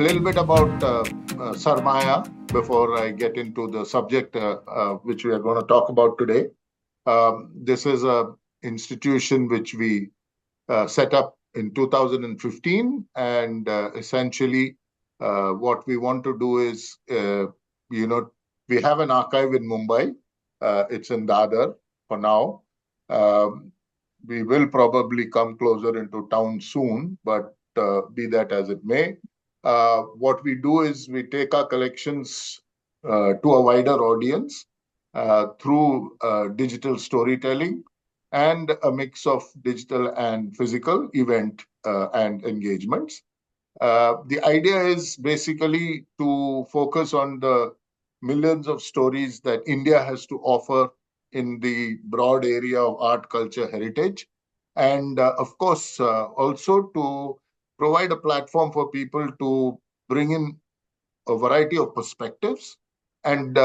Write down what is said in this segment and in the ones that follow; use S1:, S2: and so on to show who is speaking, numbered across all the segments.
S1: a little bit about Sarmaya before I get into the subject which we are going to talk about today. This is a institution which we set up in 2015, and essentially what we want to do is, we have an archive in Mumbai. It's in Dadar for now. Um, we will probably come closer into town soon, but be that as it may. What we do is we take our collections to a wider audience through digital storytelling and a mix of digital and physical event and engagements. The idea is basically to focus on the millions of stories that India has to offer in the broad area of art, culture, heritage, and of course, also to provide a platform for people to bring in a variety of perspectives and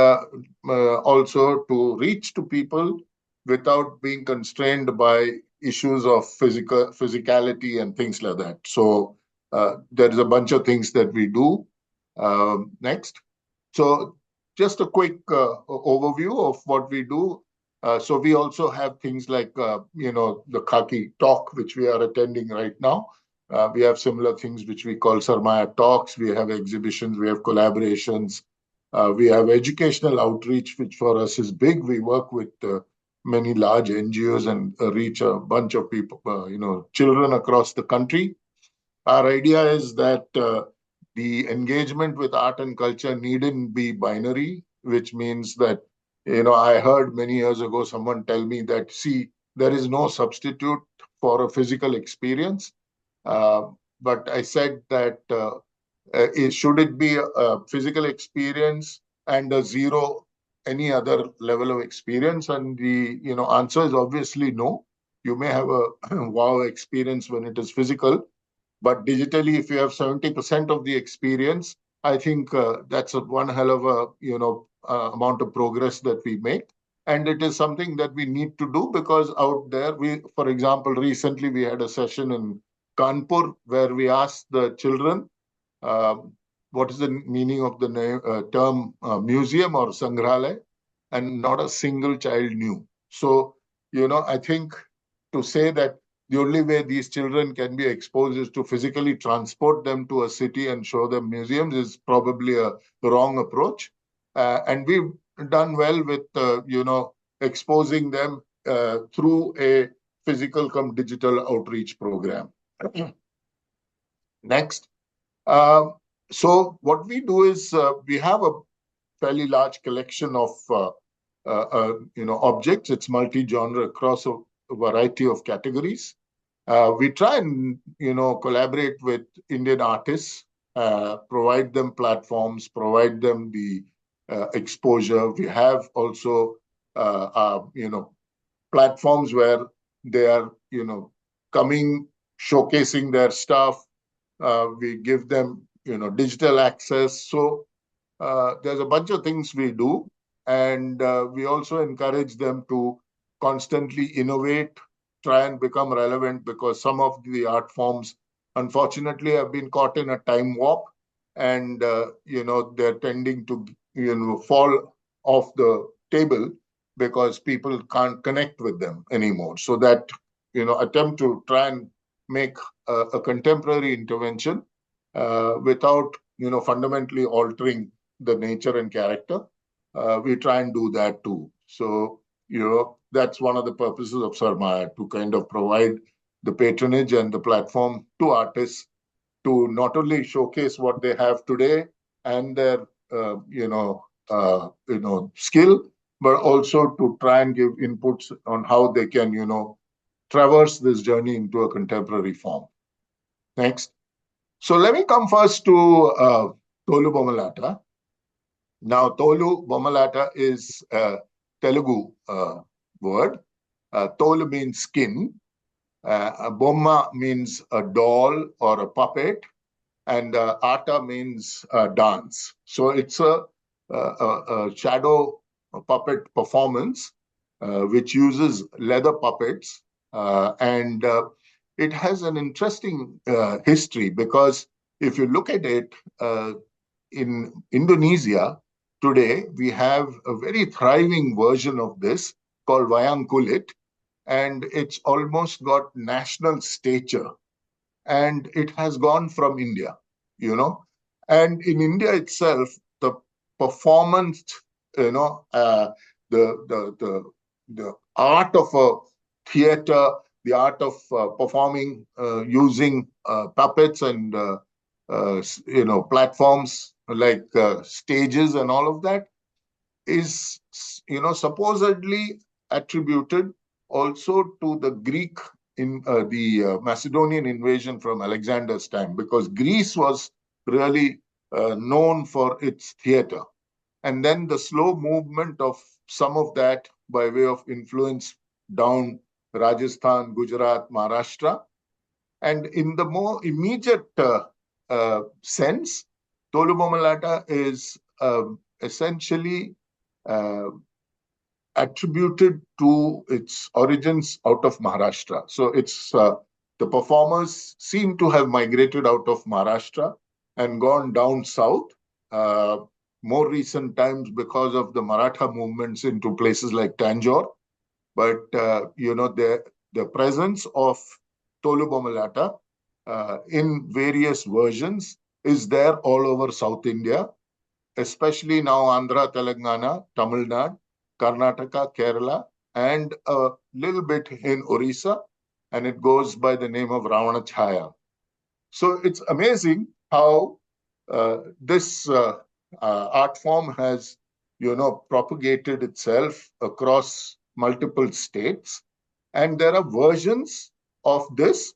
S1: also to reach to people without being constrained by issues of physicality and things like that. So there is a bunch of things that we do. Next. So just a quick overview of what we do. So we also have things like, the Khaki Talk, which we are attending right now. We have similar things which we call Sarmaya Talks. We have exhibitions, we have collaborations, we have educational outreach, which for us is big. We work with many large NGOs and reach a bunch of people, children across the country. Our idea is that the engagement with art and culture needn't be binary, which means that, I heard many years ago someone tell me that, see, there is no substitute for a physical experience. Uh, but I said that should it be a physical experience and a zero any other level of experience? And the answer is obviously no. You may have a wow experience when it is physical, but digitally, if you have 70% of the experience, I think that's one hell of a amount of progress that we make. And it is something that we need to do because out there, for example, recently we had a session in Kanpur where we asked the children um, what is the meaning of the term museum or sangrahalaya, and not a single child knew. So, I think to say that the only way these children can be exposed is to physically transport them to a city and show them museums is probably a wrong approach. And we've done well with, exposing them through a physical come digital outreach program. Next. Uh, so what we do is we have a fairly large collection of objects. It's multi-genre across a variety of categories. We try and collaborate with Indian artists, provide them platforms, provide them the exposure. We have also platforms where they are coming, showcasing their stuff. We give them digital access. So there's a bunch of things we do, and we also encourage them to constantly innovate, try and become relevant, because some of the art forms, unfortunately, have been caught in a time warp, and they're tending to fall off the table because people can't connect with them anymore. So that attempt to try and make a contemporary intervention without fundamentally altering the nature and character. We try and do that too. So, that's one of the purposes of Sarmaya, to kind of provide the patronage and the platform to artists to not only showcase what they have today and their, skill, but also to try and give inputs on how they can, traverse this journey into a contemporary form. Next. So let me come first to Tholu Bommalaata. Now, Tholu Bommalaata is a Telugu word. Tholu means skin. Bomma means a doll or a puppet. And Ata means dance. So it's a shadow puppet performance which uses leather puppets. And it has an interesting history because if you look at it, in Indonesia today, we have a very thriving version of this called Wayang Kulit, and it's almost got national stature, and it has gone from India, you know. And in India itself, the performance, you know, the art of a theater, the art of performing using puppets and platforms like stages and all of that is, supposedly attributed also to the Greek in the Macedonian invasion from Alexander's time, because Greece was really known for its theater. And then the slow movement of some of that by way of influence down Rajasthan, Gujarat, Maharashtra. And in the more immediate sense, Tholu Bommalaata is essentially uh, attributed to its origins out of Maharashtra. So it's the performers seem to have migrated out of Maharashtra and gone down south. Uh, More recent times because of the Maratha movements into places like Tanjore. But the presence of Tholu Bommalaata in various versions is there all over South India, especially now Andhra, Telangana, Tamil Nadu, Karnataka, Kerala, and a little bit in Orissa, and it goes by the name of Ravana Chaya. So it's amazing how this art form has, propagated itself across multiple states, and there are versions of this.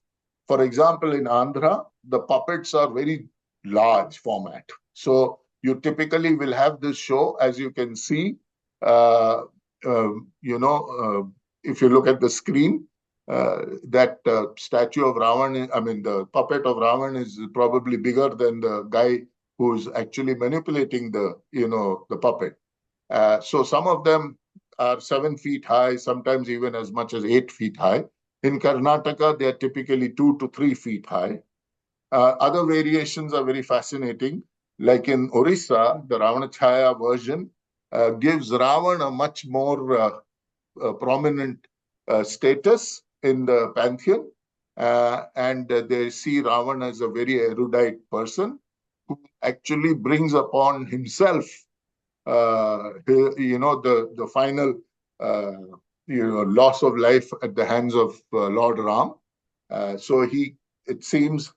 S1: For example, in Andhra, the puppets are very large format. So you typically will have this show, as you can see, uh, uh, you know, if you look at the screen, that statue of Ravan, I mean, the puppet of Ravan is probably bigger than the guy who's actually manipulating the puppet. So some of them are 7 feet high, sometimes even as much as 8 feet high. In Karnataka, they are typically 2 to 3 feet high. Other variations are very fascinating. Like in Orissa, the Ravanachaya version gives Ravan a much more prominent status in the pantheon. And they see Ravan as a very erudite person who actually brings upon himself the final loss of life at the hands of Lord Ram. So he, it seems,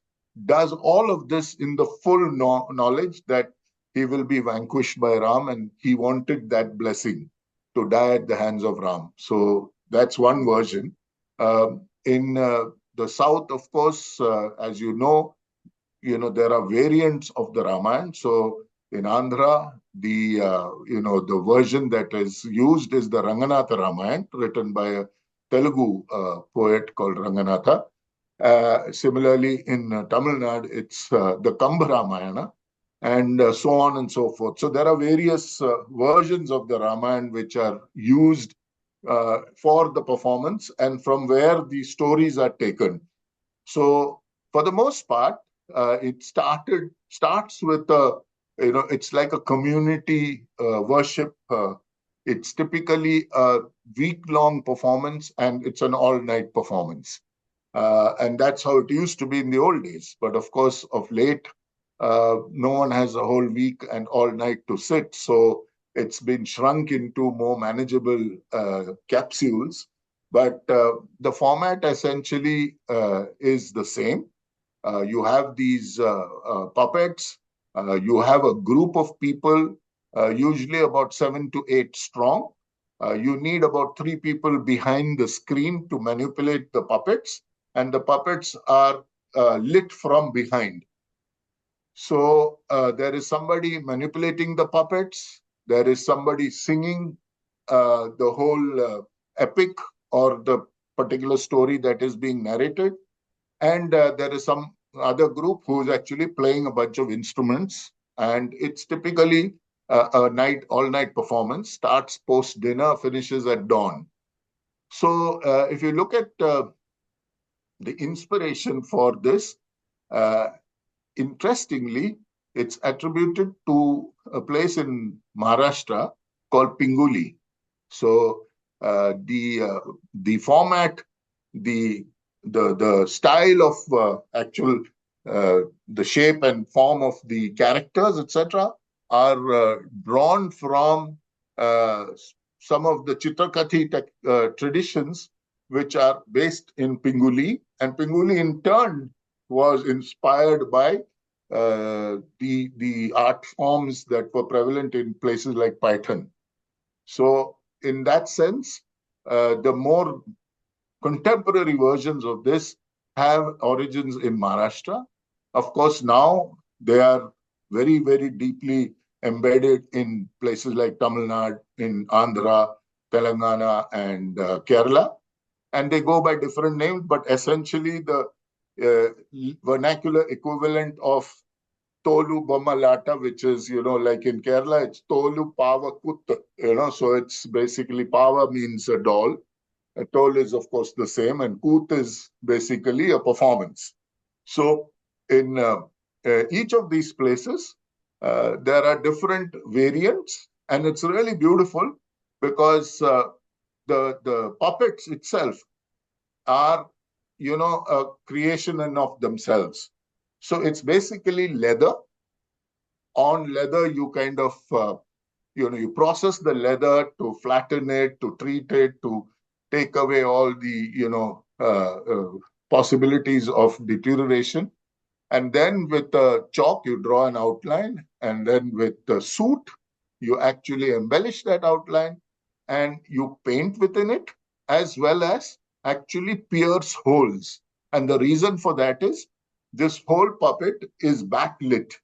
S1: does all of this in the full knowledge that he will be vanquished by Ram, and he wanted that blessing to die at the hands of Ram. So that's one version. In the south, of course, as there are variants of the Ramayana. So in Andhra, the version that is used is the Ranganatha Ramayana, written by a Telugu poet called Ranganatha. Similarly, in Tamil Nadu, it's the Kamba Ramayana, and so on and so forth. So there are various versions of the Ramayana which are used for the performance and from where the stories are taken. So for the most part, it starts with it's like a community worship. It's typically a week-long performance, and it's an all-night performance. And that's how it used to be in the old days. But of course, of late, no one has a whole week and all night to sit. So it's been shrunk into more manageable capsules. But the format essentially is the same. You have these puppets. You have a group of people, usually about 7 to 8 strong. You need about 3 people behind the screen to manipulate the puppets, and the puppets are lit from behind. So there is somebody manipulating the puppets. There is somebody singing the whole epic or the particular story that is being narrated. And there is some other group who is actually playing a bunch of instruments. And it's typically a all-night performance, starts post-dinner, finishes at dawn. So if you look at the inspiration for this, uh, interestingly, it's attributed to a place in Maharashtra called Pinguli. So the format, the the style of actual the shape and form of the characters, etc., are drawn from uh, some of the Chitrakathi traditions, which are based in Pinguli, and Pinguli in turn was inspired by the art forms that were prevalent in places like Python. So, in that sense, the more contemporary versions of this have origins in Maharashtra. Of course, now they are very, very deeply embedded in places like Tamil Nadu, in Andhra, Telangana, and Kerala. And they go by different names, but essentially the vernacular equivalent of Tholu Bommalaata, which is, like in Kerala, it's Tholu Pava Kut, so it's basically Pava means a doll. A toll is, of course, the same, and Kut is basically a performance. So, in each of these places, there are different variants, and it's really beautiful because the puppets itself are, a creation in of themselves. So it's basically leather. On leather, you kind of you process the leather to flatten it, to treat it, to take away all the possibilities of deterioration. And then with the chalk you draw an outline, and then with the soot you actually embellish that outline, and you paint within it, as well as actually pierce holes. And the reason for that is this whole puppet is backlit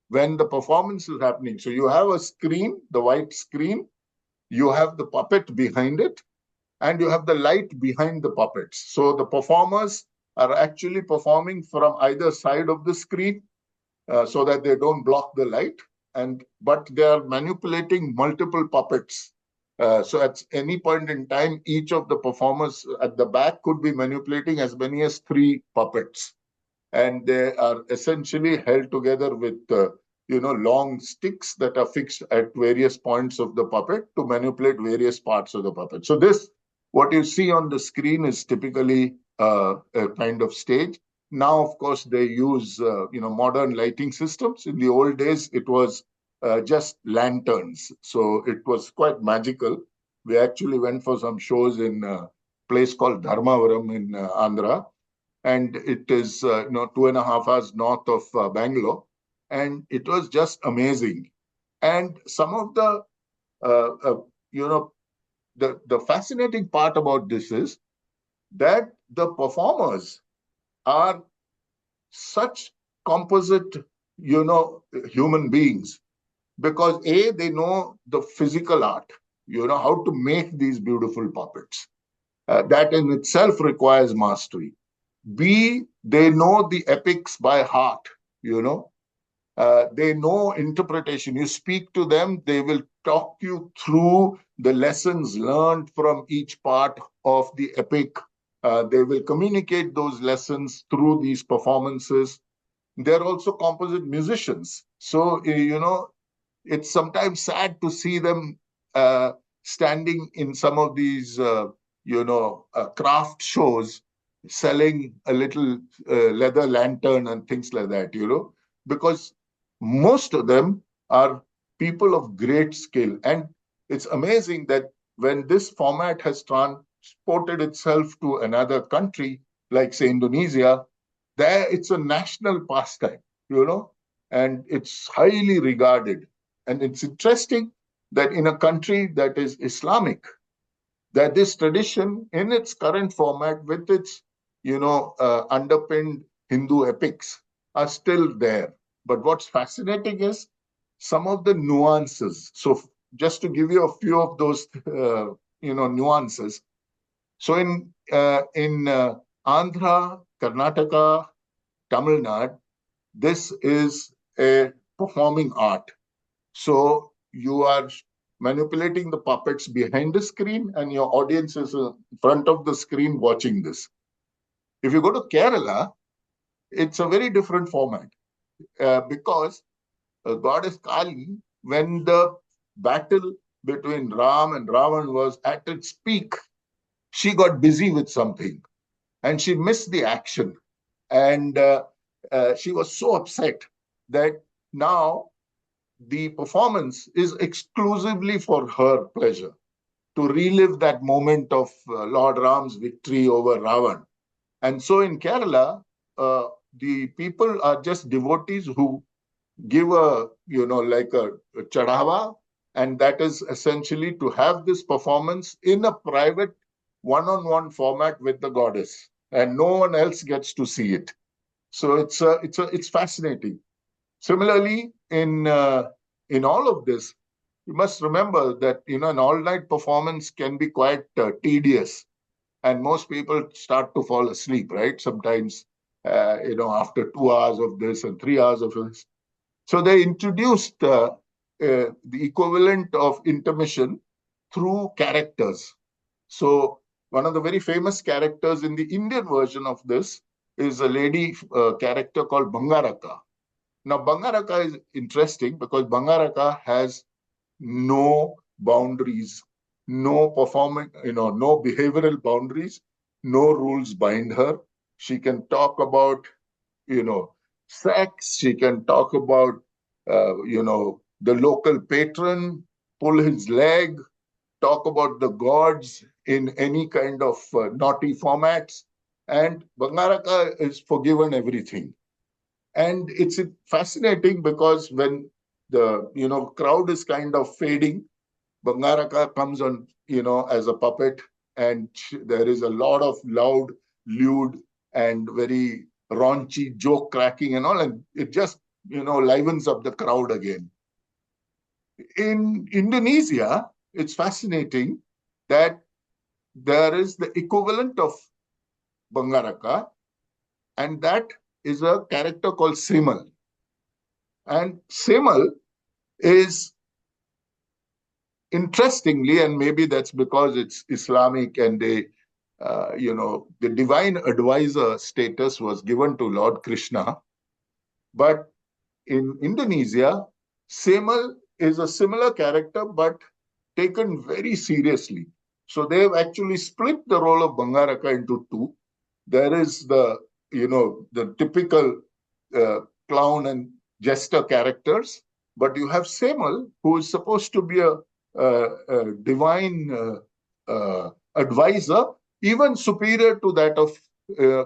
S1: when the performance is happening. So you have a screen, the white screen, you have the puppet behind it, and you have the light behind the puppets. So the performers are actually performing from either side of the screen so that they don't block the light, but they are manipulating multiple puppets. So at any point in time, each of the performers at the back could be manipulating as many as 3 puppets, and they are essentially held together with long sticks that are fixed at various points of the puppet to manipulate various parts of the puppet. So this, what you see on the screen, is typically a kind of stage. Now, of course, they use modern lighting systems. In the old days, it was just lanterns, so it was quite magical. We actually went for some shows in a place called Dharmavaram in Andhra, and it is 2.5 hours north of Bangalore, and it was just amazing. And some of the you know the fascinating part about this is that the performers are such composite human beings, because A, they know the physical art, how to make these beautiful puppets. That in itself requires mastery. B, they know the epics by heart, you know. They know interpretation. You speak to them, they will talk you through the lessons learned from each part of the epic. They will communicate those lessons through these performances. They're also composite musicians. So, it's sometimes sad to see them standing in some of these, craft shows, selling a little leather lantern and things like that, because most of them are people of great skill. And it's amazing that when this format has transported itself to another country, like, say, Indonesia, there it's a national pastime, and it's highly regarded. And it's interesting that in a country that is Islamic, that this tradition in its current format with its, underpinned Hindu epics are still there. But what's fascinating is some of the nuances. So just to give you a few of those, nuances. So in Andhra, Karnataka, Tamil Nadu, this is a performing art. So you are manipulating the puppets behind the screen, and your audience is in front of the screen watching this. If you go to Kerala, it's a very different format. because goddess Kali, when the battle between Ram and Ravan was at its peak, she got busy with something and she missed the action. And she was so upset that now the performance is exclusively for her pleasure to relive that moment of Lord Ram's victory over Ravan. And so in Kerala, uh, the people are just devotees who give a, like a chadava, and that is essentially to have this performance in a private one-on-one format with the goddess, and no one else gets to see it. So it's fascinating. Similarly, in all of this, you must remember that an all-night performance can be quite tedious, and most people start to fall asleep, right? Sometimes, after 2 hours of this and 3 hours of this. So they introduced the equivalent of intermission through characters. So one of the very famous characters in the Indian version of this is a lady character called Bangaraka. Now, Bangaraka is interesting because Bangaraka has no boundaries, no performing, no behavioral boundaries, no rules bind her. She can talk about, you know, sex. She can talk about, the local patron, pull his leg, talk about the gods in any kind of naughty formats. And Bangaraka is forgiven everything. And it's fascinating because when the crowd is kind of fading, Bangaraka comes on as a puppet, and there is a lot of loud, lewd, and very raunchy joke cracking and all, and it just livens up the crowd again. In Indonesia, it's fascinating that there is the equivalent of Bangaraka, and that is a character called Semal. And Semal is, interestingly, and maybe that's because it's Islamic and the divine advisor status was given to Lord Krishna. But in Indonesia, Semal is a similar character, but taken very seriously. So they've actually split the role of Bangaraka into two. There is the typical clown and jester characters, but you have Semal, who is supposed to be a divine advisor, even superior to that of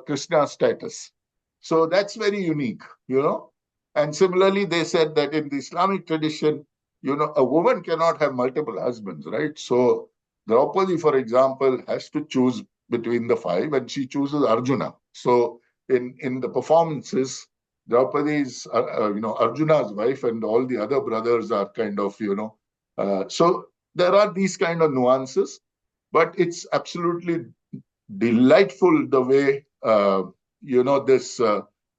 S1: Krishna's status. So that's very unique. And similarly, they said that in the Islamic tradition, a woman cannot have multiple husbands, right? So Draupadi, for example, has to choose between the five, and she chooses Arjuna. So in the performances, Draupadi is Arjuna's wife, and all the other brothers are kind of so there are these kind of nuances, but it's absolutely delightful the way this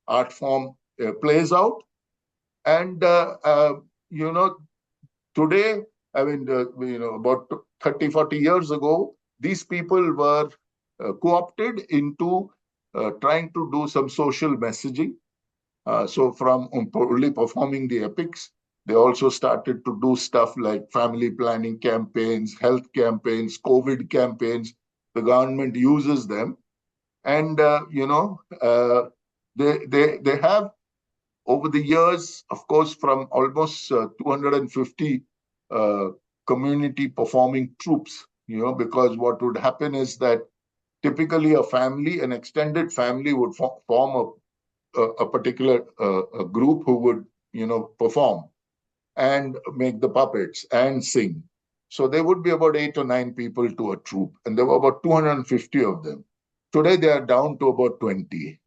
S1: art form plays out. And today, I mean, about 30, 40 years ago, these people were co-opted into trying to do some social messaging. So from only performing the epics, they also started to do stuff like family planning campaigns, health campaigns, COVID campaigns. The government uses them, and they have over the years, of course, from almost 250 uh, community performing troops. Because what would happen is that typically a family, an extended family, would form a particular a group who would perform and make the puppets and sing. So there would be about 8 or 9 people to a troop, and there were about 250 of them. Today they are down to about 20,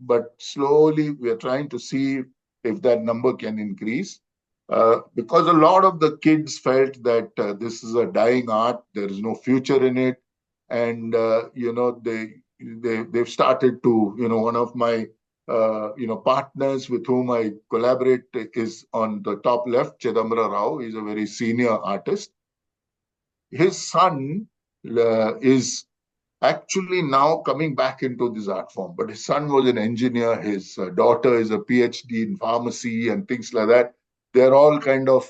S1: but slowly we are trying to see if that number can increase. Because a lot of the kids felt that this is a dying art, there is no future in it, and they've started to, one of my partners with whom I collaborate is on the top left, Chidambara Rao. He's a very senior artist. His son is actually now coming back into this art form. But his son was an engineer, his daughter is a PhD in pharmacy and things like that. They're all kind of,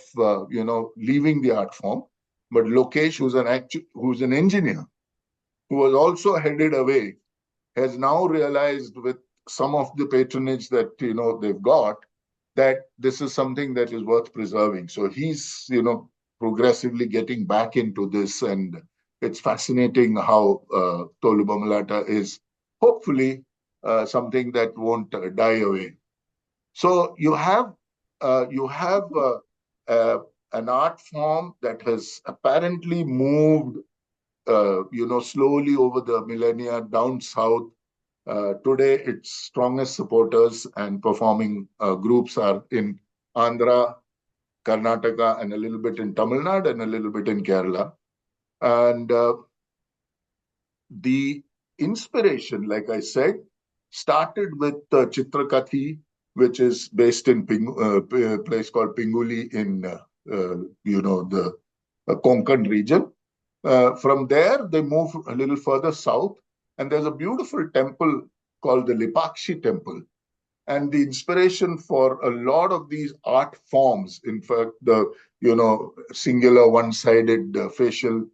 S1: leaving the art form. But Lokesh, who's an engineer, who was also headed away, has now realized with some of the patronage that they've got, that this is something that is worth preserving. So he's progressively getting back into this, and it's fascinating how Tholu Bommalaata is hopefully something that won't die away. So you have uh, an art form that has apparently moved slowly over the millennia down south. Today, its strongest supporters and performing groups are in Andhra, Karnataka, and a little bit in Tamil Nadu and a little bit in Kerala. And the inspiration, like I said, started with Chitrakathi, which is based in a place called Pinguli in the Konkan region. From there, they move a little further south, and there's a beautiful temple called the Lipakshi Temple. And the inspiration for a lot of these art forms, in fact, the singular one-sided facial,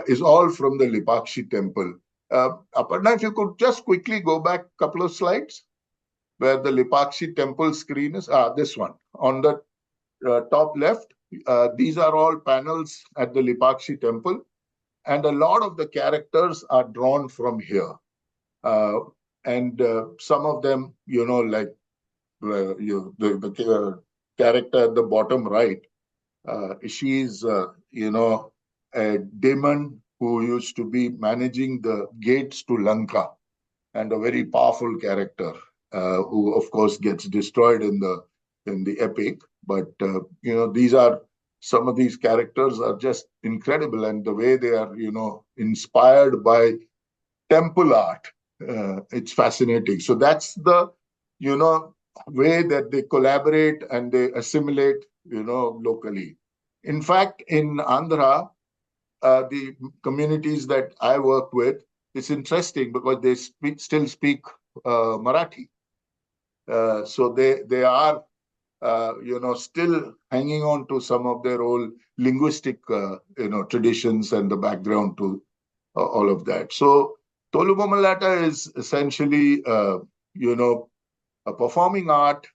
S1: is all from the Lipakshi Temple. Aparna, if you could just quickly go back a couple of slides where the Lipakshi Temple screen is. This one on the top left. These are all panels at the Lipakshi Temple, and a lot of the characters are drawn from here. Uh, and some of them, like the character at the bottom right, she's, a demon who used to be managing the gates to Lanka, and a very powerful character who, of course, gets destroyed in the epic. But these are some of these characters are just incredible, and the way they are, inspired by temple art. It's fascinating. So that's the, way that they collaborate and they assimilate, locally. In fact, in Andhra, the communities that I work with, it's interesting because they still speak Marathi. So they are, still hanging on to some of their old linguistic, traditions and the background to all of that. So Tholu Bommalaata is essentially, a performing art.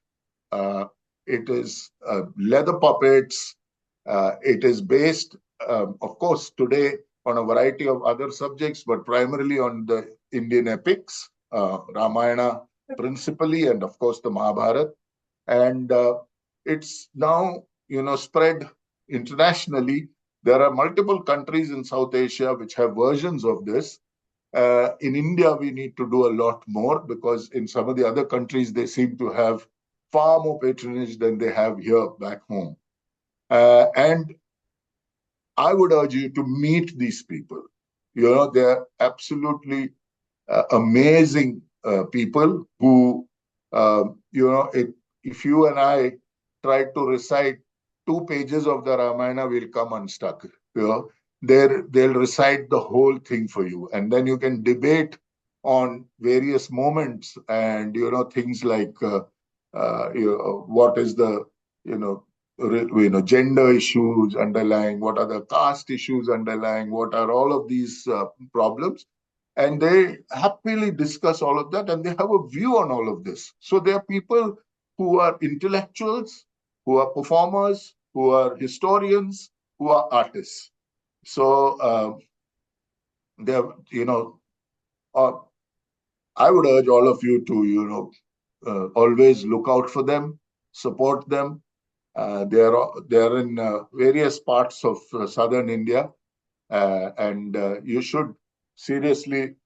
S1: Uh, it is leather puppets. It is based, of course, today on a variety of other subjects, but primarily on the Indian epics, Ramayana principally, and of course the Mahabharata. And it's now, spread internationally. There are multiple countries in South Asia which have versions of this. In India, we need to do a lot more because in some of the other countries, they seem to have far more patronage than they have here back home. And I would urge you to meet these people. They're absolutely amazing people who, if you and I tried to recite 2 pages of the Ramayana, we'll come unstuck. They'll recite the whole thing for you, and then you can debate on various moments and things like what is the you know gender issues underlying, what are the caste issues underlying, what are all of these problems, and they happily discuss all of that, and they have a view on all of this. So there are people who are intellectuals, who are performers, who are historians, who are artists. So they're, uh, I would urge all of you to, always look out for them, support them. They're in various parts of southern India, and you should seriously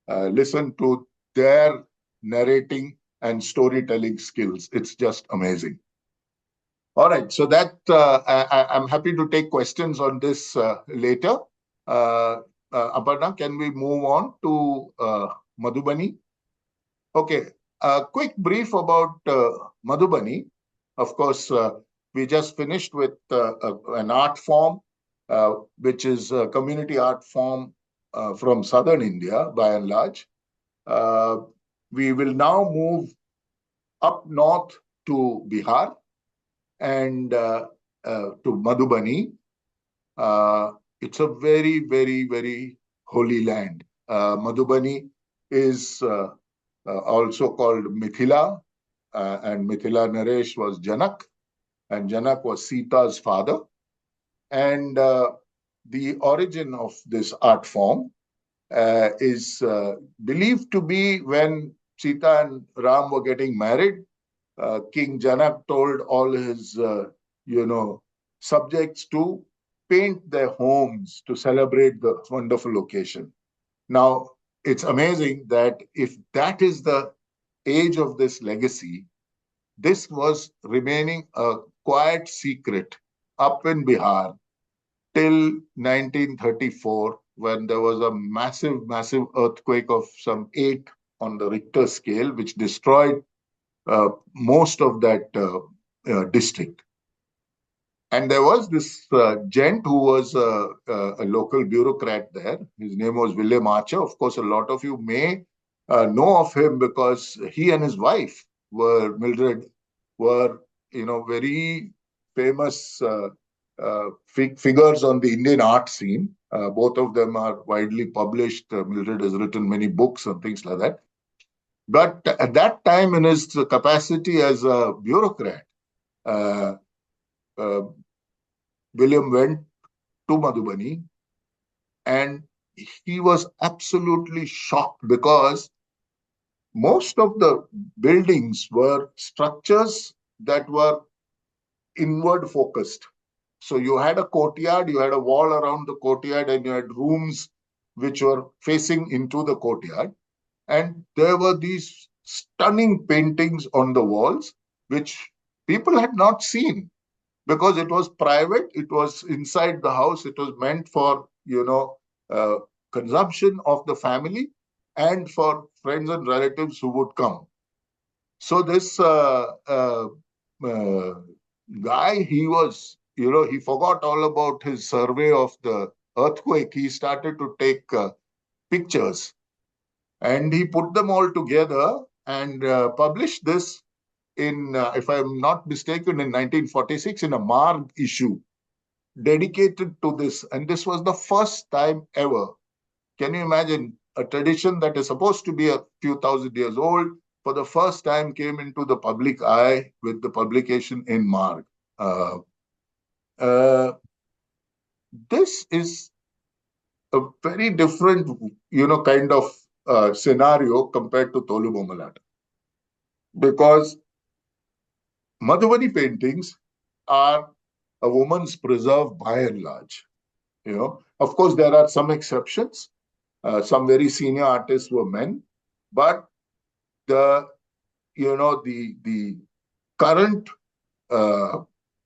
S1: listen to their narrating and storytelling skills. It's just amazing. All right, so that I'm happy to take questions on this later. Aparna, can we move on to Madhubani? Okay, a quick brief about Madhubani. Of course, we just finished with an art form, which is a community art form from southern India by and large. Uh, we will now move up north to Bihar and to Madhubani. Uh, it's a very, very, very holy land. Madhubani is also called Mithila, and Mithila Naresh was Janak, and Janak was Sita's father. And the origin of this art form is believed to be when Sita and Ram were getting married. King Janak told all his, subjects to paint their homes to celebrate the wonderful occasion. Now, it's amazing that if that is the age of this legacy, this was remaining a quiet secret up in Bihar till 1934, when there was a massive, massive earthquake of some 8 on the Richter scale, which destroyed most of that district. And there was this gent who was a local bureaucrat there. His name was William Archer. Of course, a lot of you may know of him because he and his wife were Mildred were very famous figures on the Indian art scene. Both of them are widely published. Mildred has written many books and things like that. But at that time, in his capacity as a bureaucrat, uh, uh, William went to Madhubani, and he was absolutely shocked because most of the buildings were structures that were inward focused. So you had a courtyard, you had a wall around the courtyard, and you had rooms which were facing into the courtyard. And there were these stunning paintings on the walls, which people had not seen because it was private, it was inside the house, it was meant for, uh, consumption of the family and for friends and relatives who would come. So this uh, guy, he forgot all about his survey of the earthquake. He started to take pictures and he put them all together and published this in, if I'm not mistaken, in 1946 in a Marg issue dedicated to this. And this was the first time ever. Can you imagine a tradition that is supposed to be a few thousand years old for the first time came into the public eye with the publication in Marg? Uh, uh, this is a very different, kind of scenario compared to Tholu Bommalaata because Madhubani paintings are a woman's preserve by and large. Of course, there are some exceptions. Some very senior artists were men, but the the current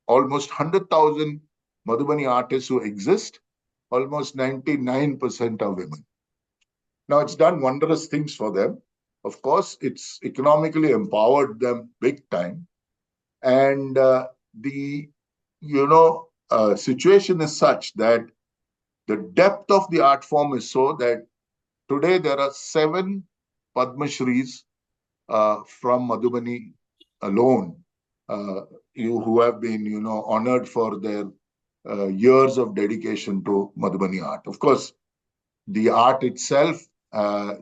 S1: almost 100,000 Madhubani artists who exist, almost 99% are women. Now, it's done wondrous things for them. Of course, it's economically empowered them big time. And the, situation is such that the depth of the art form is so that today there are 7 Padma Shris from Madhubani alone, uh, who have been, honored for their years of dedication to Madhubani art. Of course, the art itself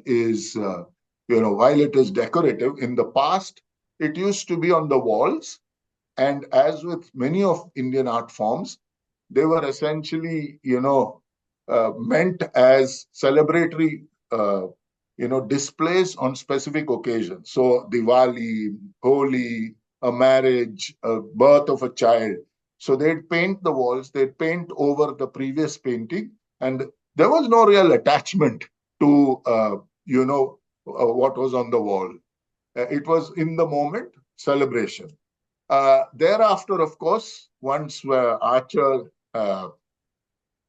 S1: is, while it is decorative, in the past, it used to be on the walls. And as with many of Indian art forms, they were essentially, meant as celebratory, displays on specific occasions. So Diwali, Holi, a marriage, a birth of a child. So they'd paint the walls, they'd paint over the previous painting, and there was no real attachment to, what was on the wall. It was in the moment celebration. Thereafter, of course, once Archer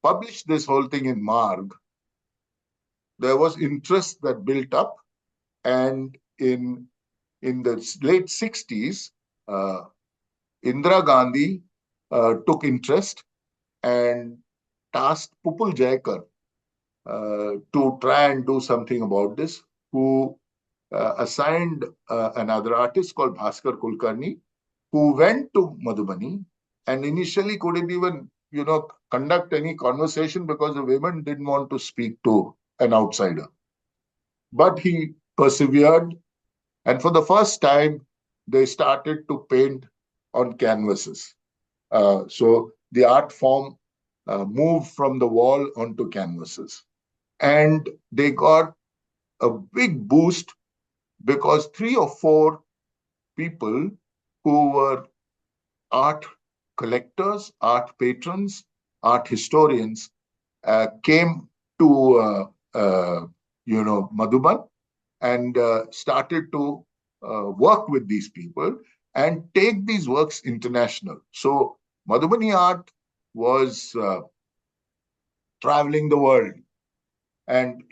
S1: published this whole thing in Marg, there was interest that built up, and in the late 60s, Indira Gandhi took interest and tasked Pupul Jayakar to try and do something about this, who assigned another artist called Bhaskar Kulkarni, who went to Madhubani and initially couldn't even, conduct any conversation because the women didn't want to speak to an outsider. But he persevered, and for the first time, they started to paint on canvases. So the art form moved from the wall onto canvases. And they got a big boost because three or four people who were art collectors, art patrons, art historians came to Madhuban and started to work with these people and take these works international. So Madhubani art was traveling the world, and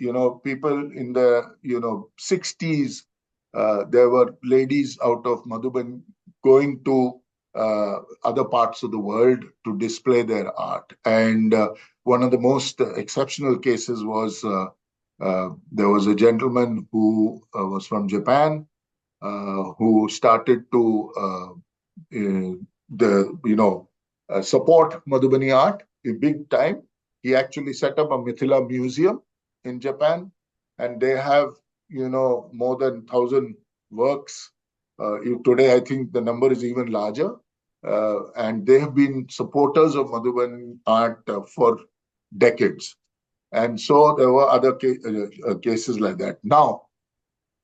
S1: people in the 60s, there were ladies out of Madhuban going to other parts of the world to display their art. And one of the most exceptional cases was there was a gentleman who was from Japan, who started to support Madhubani art in big time. He actually set up a Mithila museum in Japan, and they have more than 1,000 works. Today, I think the number is even larger, and they have been supporters of Madhubani art for decades. And so there were other cases like that. Now,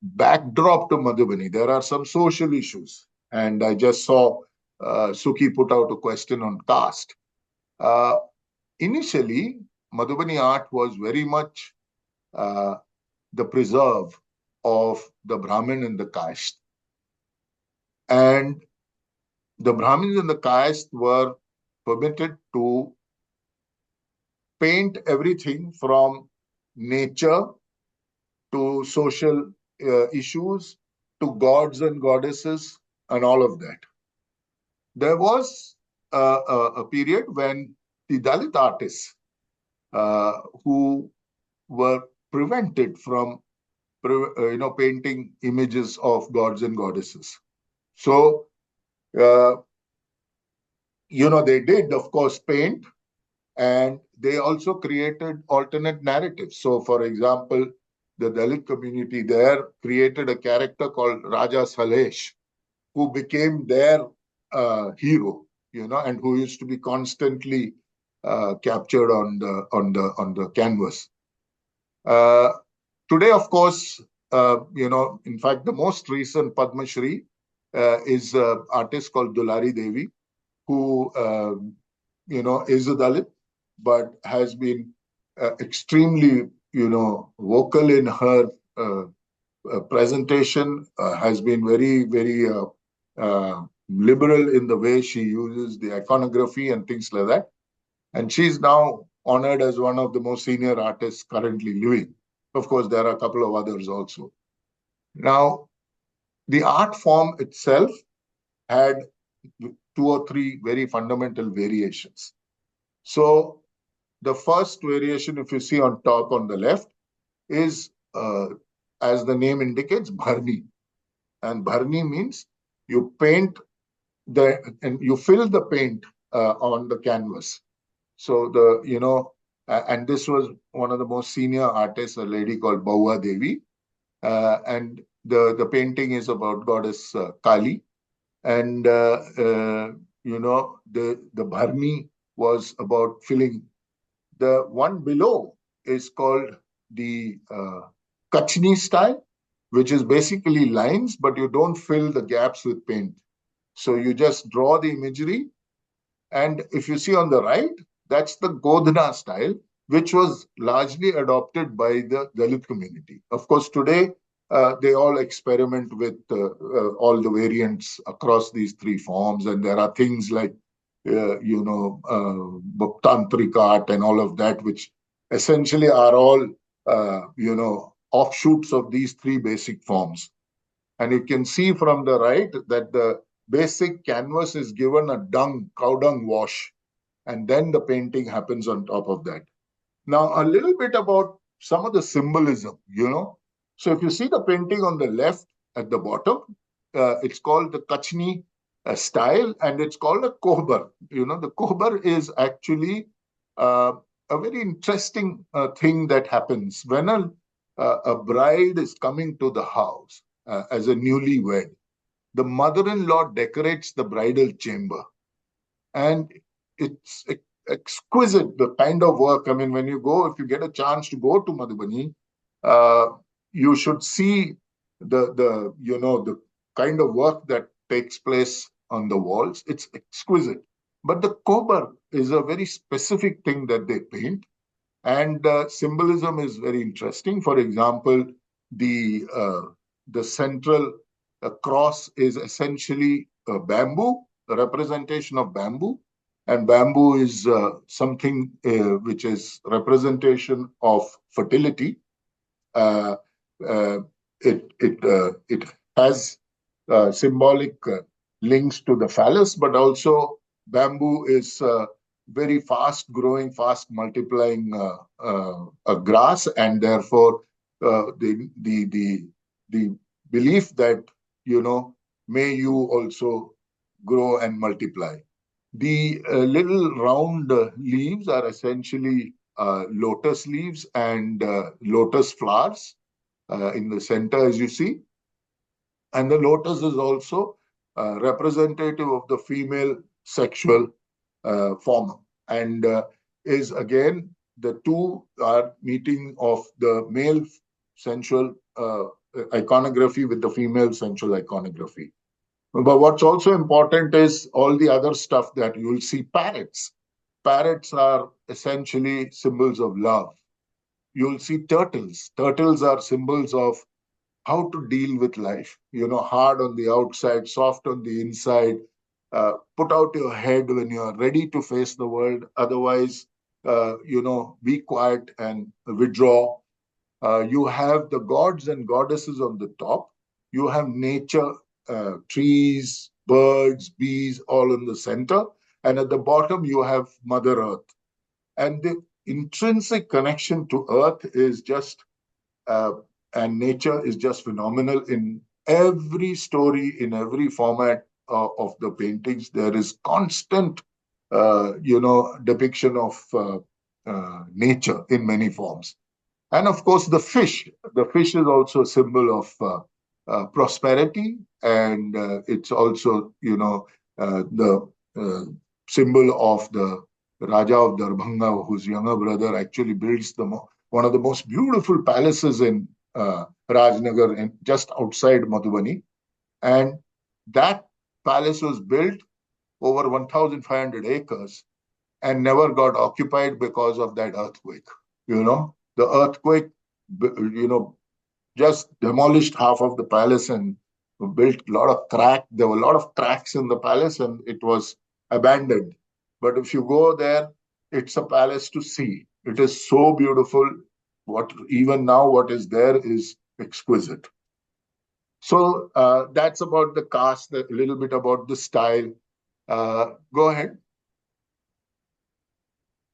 S1: backdrop to Madhubani, there are some social issues. And I just saw Suki put out a question on caste. Uh, Initially, Madhubani art was very much the preserve of the Brahmin and the caste. And the Brahmins and the caste were permitted to paint everything from nature to social issues to gods and goddesses and all of that. There was a period when the Dalit artists who were prevented from painting images of gods and goddesses. So they did, of course, paint, and they also created alternate narratives. So, for example, the Dalit community there created a character called Raja Salesh, who became their hero, and who used to be constantly captured on the canvas. Today, of course, in fact, the most recent Padma Shri is an artist called Dulari Devi, who is a Dalit, but has been extremely vocal in her presentation, has been very, very liberal in the way she uses the iconography and things like that. And she's now honored as one of the most senior artists currently living. Of course, there are a couple of others also. Now, the art form itself had two or three very fundamental variations. So the first variation, if you see on top on the left, is, as the name indicates, bharni. And bharni means you paint and you fill the paint on the canvas. So and this was one of the most senior artists, a lady called Baua Devi. And the painting is about goddess Kali. And, the bharni was about filling. The one below is called the Kachni style, which is basically lines, but you don't fill the gaps with paint. So you just draw the imagery. And if you see on the right, that's the Godhna style, which was largely adopted by the Dalit community. Of course, today, they all experiment with all the variants across these three forms. And there are things like, tantric art and all of that, which essentially are all, offshoots of these three basic forms. And you can see from the right that the basic canvas is given a cow dung wash, and then the painting happens on top of that. Now, a little bit about some of the symbolism, So if you see the painting on the left at the bottom, it's called the Kachni style, and it's called a kohbar. The kohbar is actually uh, a very interesting thing that happens when a bride is coming to the house as a newlywed. The mother-in-law decorates the bridal chamber, and it's exquisite, the kind of work. I mean, when you go, if you get a chance to go to Madhubani, uh, you should see the kind of work that takes place on the walls. It's exquisite. But the kobar is a very specific thing that they paint, and symbolism is very interesting. For example, the central cross is essentially bamboo, a representation of bamboo, and bamboo is something which is representation of fertility. uh, uh, it has symbolic links to the phallus, but also bamboo is very fast growing, fast multiplying grass, and therefore the belief that may you also grow and multiply. The little round leaves are essentially lotus leaves and lotus flowers in the center, as you see. And the lotus is also representative of the female sexual form, and is again the two are meeting of the male sensual iconography with the female sensual iconography. But what's also important is all the other stuff that you'll see. Parrots. Parrots are essentially symbols of love. You'll see turtles. Turtles are symbols of how to deal with life. Hard on the outside, soft on the inside. Put out your head when you are ready to face the world. Otherwise, be quiet and withdraw. You have the gods and goddesses on the top. You have nature, trees, birds, bees, all in the center. And at the bottom, you have Mother Earth. And the intrinsic connection to Earth is just, uh, and nature is just phenomenal in every story, in every format of the paintings. There is constant, depiction of nature in many forms. And of course, the fish. The fish is also a symbol of prosperity, and it's also, the uh, symbol of the Raja of Darbhanga, whose younger brother actually builds one of the most beautiful palaces in Rajnagar, just outside Madhubani. And that palace was built over 1,500 acres and never got occupied because of that earthquake. The earthquake, just demolished half of the palace and built a lot of crack. There were a lot of cracks in the palace, and it was abandoned. But if you go there, it's a palace to see. It is so beautiful. What even now, what is there is exquisite. So that's about the cast, a little bit about the style. Go ahead.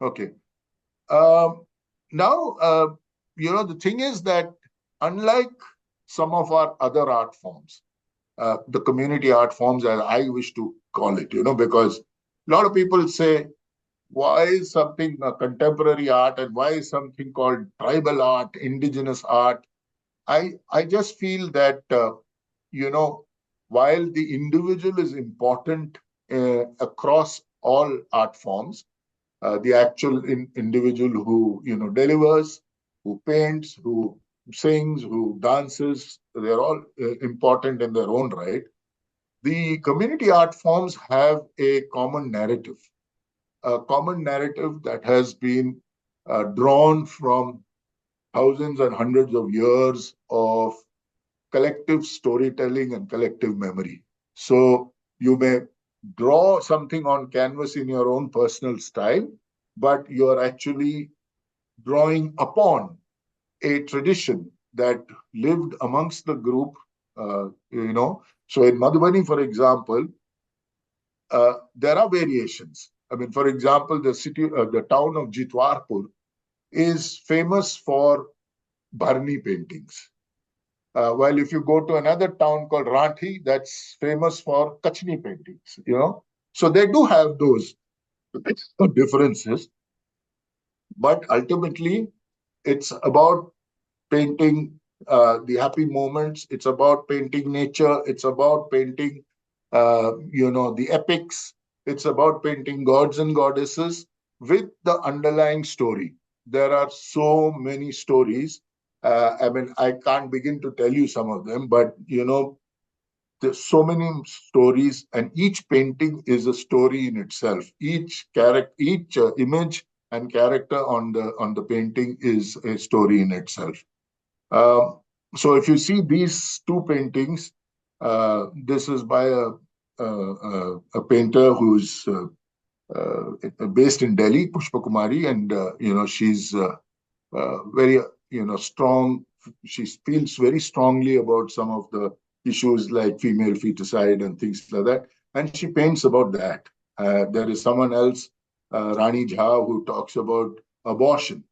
S1: Okay. Now, the thing is that unlike some of our other art forms, the community art forms, as I wish to call it, because a lot of people say, why is something contemporary art and why is something called tribal art, indigenous art? I just feel that, while the individual is important across all art forms, the actual individual who delivers, who paints, who sings, who dances, they're all important in their own right. The community art forms have a common narrative that has been drawn from thousands and hundreds of years of collective storytelling and collective memory. So you may draw something on canvas in your own personal style, but you're actually drawing upon a tradition that lived amongst the group. So in Madhubani, for example, there are variations. I mean, for example, the town of Jitwarpur is famous for Bharni paintings. While if you go to another town called Ranchi, that's famous for Kachni paintings, So they do have those differences, but ultimately it's about painting the happy moments. It's about painting nature. It's about painting, the epics. It's about painting gods and goddesses with the underlying story. There are so many stories. I mean, I can't begin to tell you some of them, but there's so many stories, and each painting is a story in itself. Each character, each image and character on the painting is a story in itself. Um, so if you see these two paintings, this is by a painter who's based in Delhi, Pushpa Kumari, and she's very strong. She feels very strongly about some of the issues like female feticide and things like that, and she paints about that. There is someone else, Rani Jha, who talks about abortion.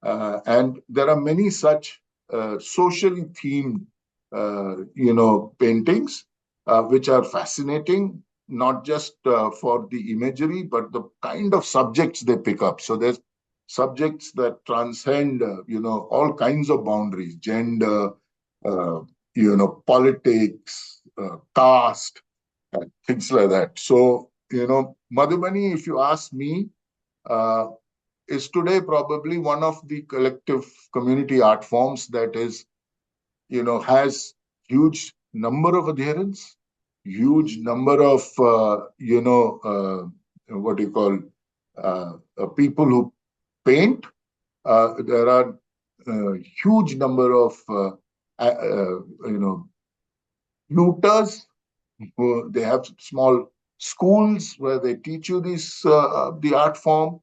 S1: And there are many such socially themed paintings which are fascinating, not just for the imagery but the kind of subjects they pick up. So there's subjects that transcend, all kinds of boundaries, gender, uh, politics, caste, things like that. So, Madhubani, if you ask me, uh, is today probably one of the collective community art forms that is, has huge number of adherents, huge number of, what do you call, people who paint. There are huge number of tutors. They have small schools where they teach you this the art form.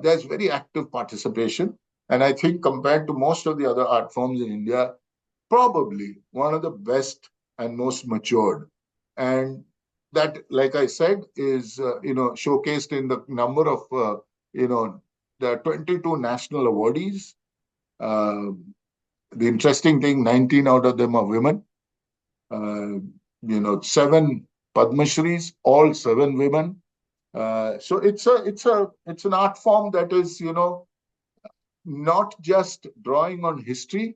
S1: There's very active participation, and I think compared to most of the other art forms in India, probably one of the best and most matured. And that, like I said, is showcased in the number of you know the 22 national awardees. Uh, the interesting thing, 19 out of them are women. Uh, seven Padma Shris, all seven women. So it's an art form that is not just drawing on history.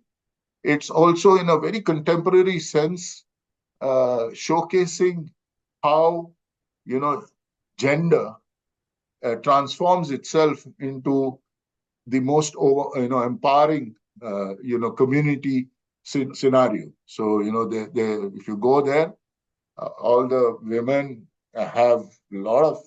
S1: It's also in a very contemporary sense, showcasing how gender transforms itself into the most empowering community scenario. So if you go there, all the women have a lot of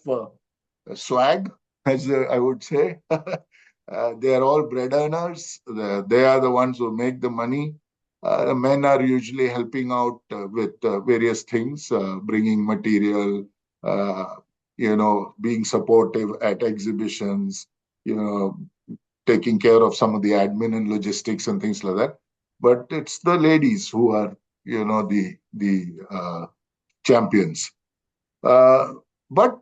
S1: swag, as I would say. They are all bread earners. They are the ones who make the money. The men are usually helping out with various things, bringing material, uh, being supportive at exhibitions, you know, taking care of some of the admin and logistics and things like that. But it's the ladies who are, the champions. Uh, but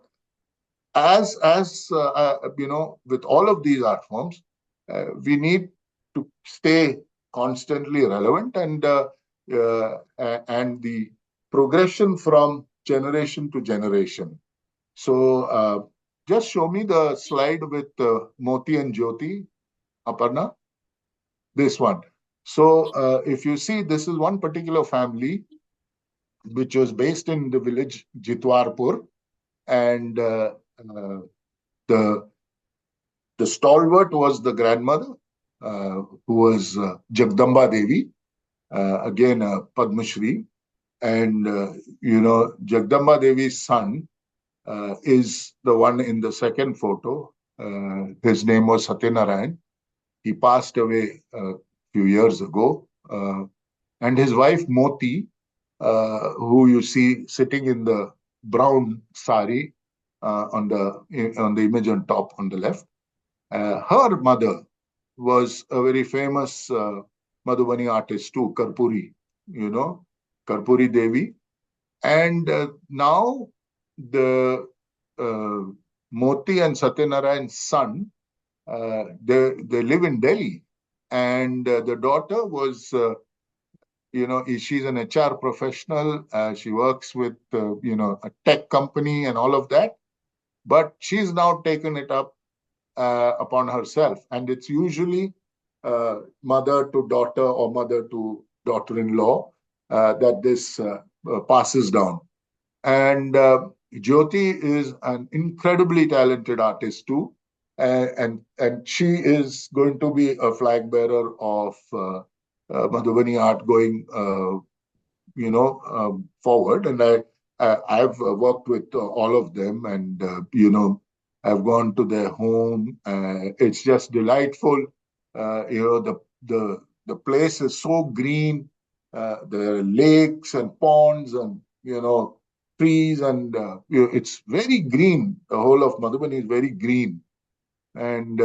S1: as with all of these art forms, we need to stay constantly relevant, and the progression from generation to generation. So just show me the slide with Moti and Jyoti, Aparna, this one. So if you see, this is one particular family which was based in the village Jitwarpur, and the the stalwart was the grandmother, who was Jagdamba Devi, again Padma Shri. And, Jagdamba Devi's son is the one in the second photo. His name was Satyanarayan. He passed away a few years ago. And his wife, Moti, who you see sitting in the brown sari on the image on top on the left. Her mother was a very famous Madhubani artist too, Karpuri, Karpuri Devi. And now the Moti and Satyanarayan's son They live in Delhi, and the daughter was she's an HR professional. She works with a tech company and all of that. But she's now taken it up upon herself, and it's usually mother to daughter or mother to daughter-in-law that this passes down. And Jyoti is an incredibly talented artist too, and she is going to be a flag bearer of Madhubani art going forward. And I've worked with all of them, and I've gone to their home. It's just delightful. The place is so green. The lakes and ponds and trees, and it's very green. The whole of Madhubani is very green. And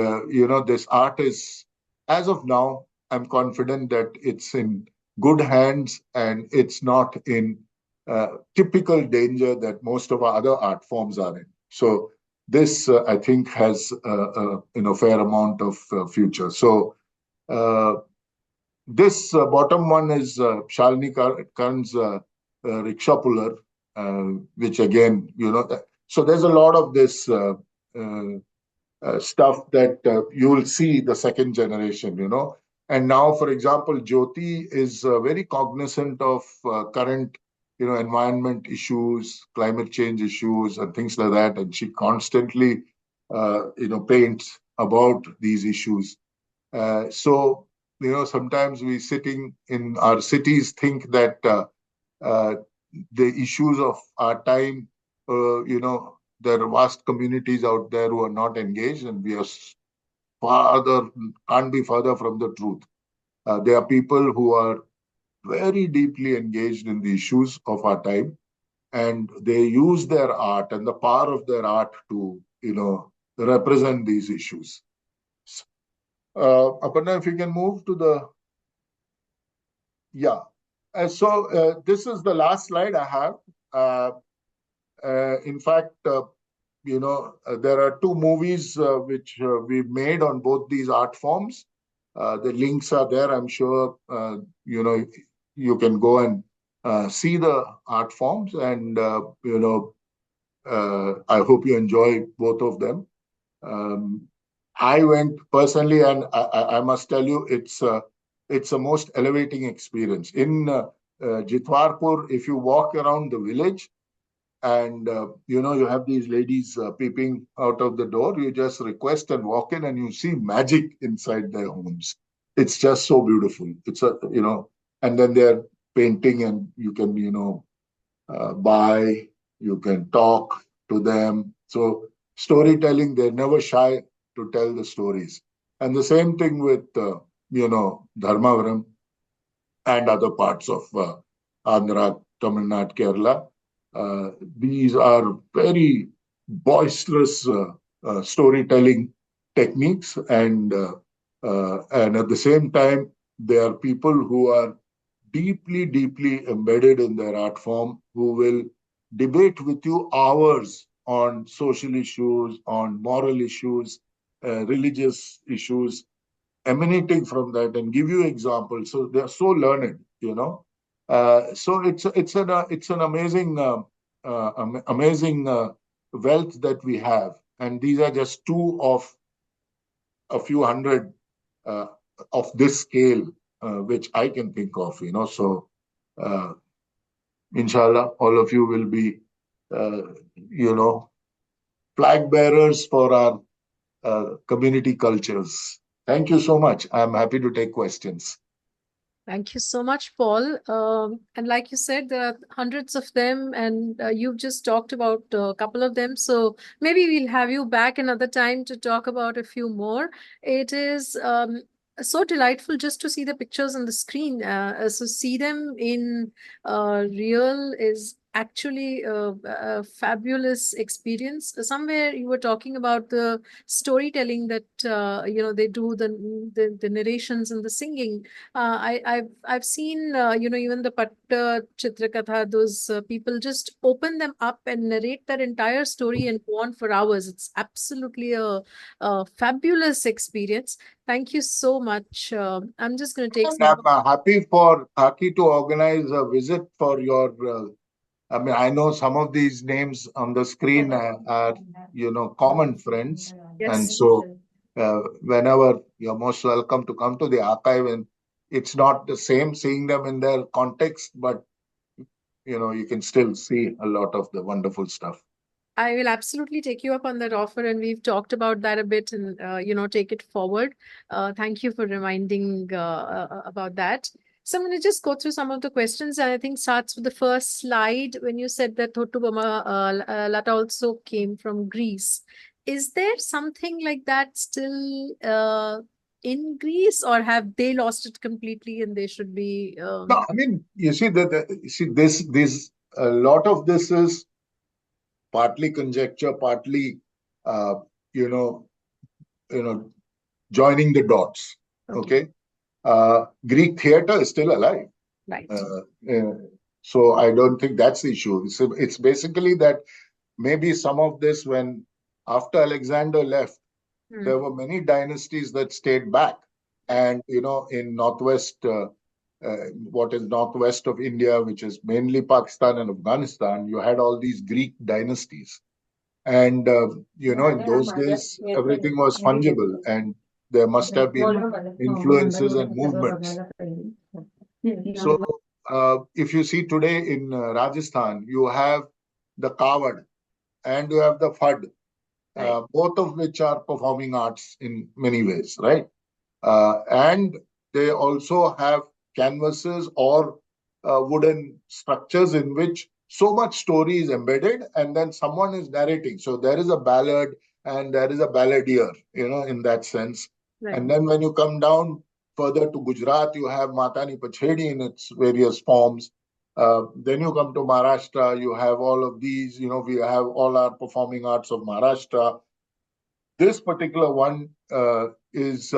S1: this art is, as of now, I'm confident that it's in good hands, and it's not in typical danger that most of our other art forms are in. So this, I think, has fair amount of future. So this bottom one is Shalini Karn's Rickshaw Puller, which again, so there's a lot of this stuff that you'll see the second generation. And now, for example, Jyoti is very cognizant of current, environment issues, climate change issues, and things like that. And she constantly, paints about these issues. So, sometimes we sitting in our cities think that uh, the issues of our time, there are vast communities out there who are not engaged, and we are can't be further from the truth. There are people who are very deeply engaged in the issues of our time, and they use their art and the power of their art to, represent these issues. Aparna, if you can move to the, yeah. So this is the last slide I have. In fact, there are two movies which we've made on both these art forms. The links are there. I'm sure you can go and see the art forms, and I hope you enjoy both of them. I went personally, and I must tell you, it's a most elevating experience. In Jitwarpur, if you walk around the village, and you have these ladies peeping out of the door, you just request and walk in, and you see magic inside their homes. It's just so beautiful. It's and then they're painting, and you can buy, you can talk to them. So storytelling, they're never shy to tell the stories. And the same thing with Dharmavaram and other parts of Andhra, Tamil Nadu, Kerala. These are very boisterous storytelling techniques, and at the same time, they are people who are deeply, deeply embedded in their art form, who will debate with you hours on social issues, on moral issues, religious issues, emanating from that, and give you examples. So they are so learned. So it's an amazing amazing wealth that we have, and these are just two of a few hundred uh, of this scale, which I can think of. So uh, inshallah, all of you will be you know flag bearers for our community cultures. Thank you so much. I'm happy to take questions.
S2: Thank you so much, Paul. And like you said, there are hundreds of them, and you've just talked about a couple of them. So maybe we'll have you back another time to talk about a few more. It is so delightful just to see the pictures on the screen. So see them in real is actually a fabulous experience. Somewhere you were talking about the storytelling that they do, the narrations and the singing. I've seen even the Patta Chitrakatha. Those people just open them up and narrate their entire story and go on for hours. It's absolutely a fabulous experience. Thank you so much. I'm just going to take
S1: And
S2: some.
S1: I'm happy for Haki to organize a visit for your. I mean, I know some of these names on the screen are common friends, and
S2: Yes.
S1: so whenever you're most welcome to come to the archive, and it's not the same seeing them in their context, but you can still see a lot of the wonderful stuff.
S2: I will absolutely take you up on that offer, and we've talked about that a bit, and take it forward. Thank you for reminding about that. So I'm going to just go through some of the questions, and I think starts with the first slide when you said that Tholu Bommalaata also came from Greece. Is there something like that still in Greece, or have they lost it completely and they should be?
S1: No, I mean, you see this a lot of this is partly conjecture, partly uh, you know, you know, joining the dots.
S2: Okay,
S1: Okay, Greek theater is still alive,
S2: right.
S1: uh, uh, so I don't think that's the issue. It's basically that maybe some of this, when after Alexander left,
S2: Hmm.
S1: there were many dynasties that stayed back,
S2: Right.
S1: and in northwest. What is northwest of India, which is mainly Pakistan and Afghanistan, you had all these Greek dynasties. And, in those days, everything was fungible and there must have been influences and movements. So, if you see today in Rajasthan, you have the Kawad and you have the Fad,
S2: Right.
S1: both of which are performing arts in many ways, right? And they also have canvases or wooden structures in which so much story is embedded and then someone is narrating. So there is a ballad and there is a balladeer, in that sense.
S2: Right.
S1: And then when you come down further to Gujarat, you have Mata-Ni-Pachedi in its various forms. Then you come to Maharashtra, you have all of these, we have all our performing arts of Maharashtra. This particular one is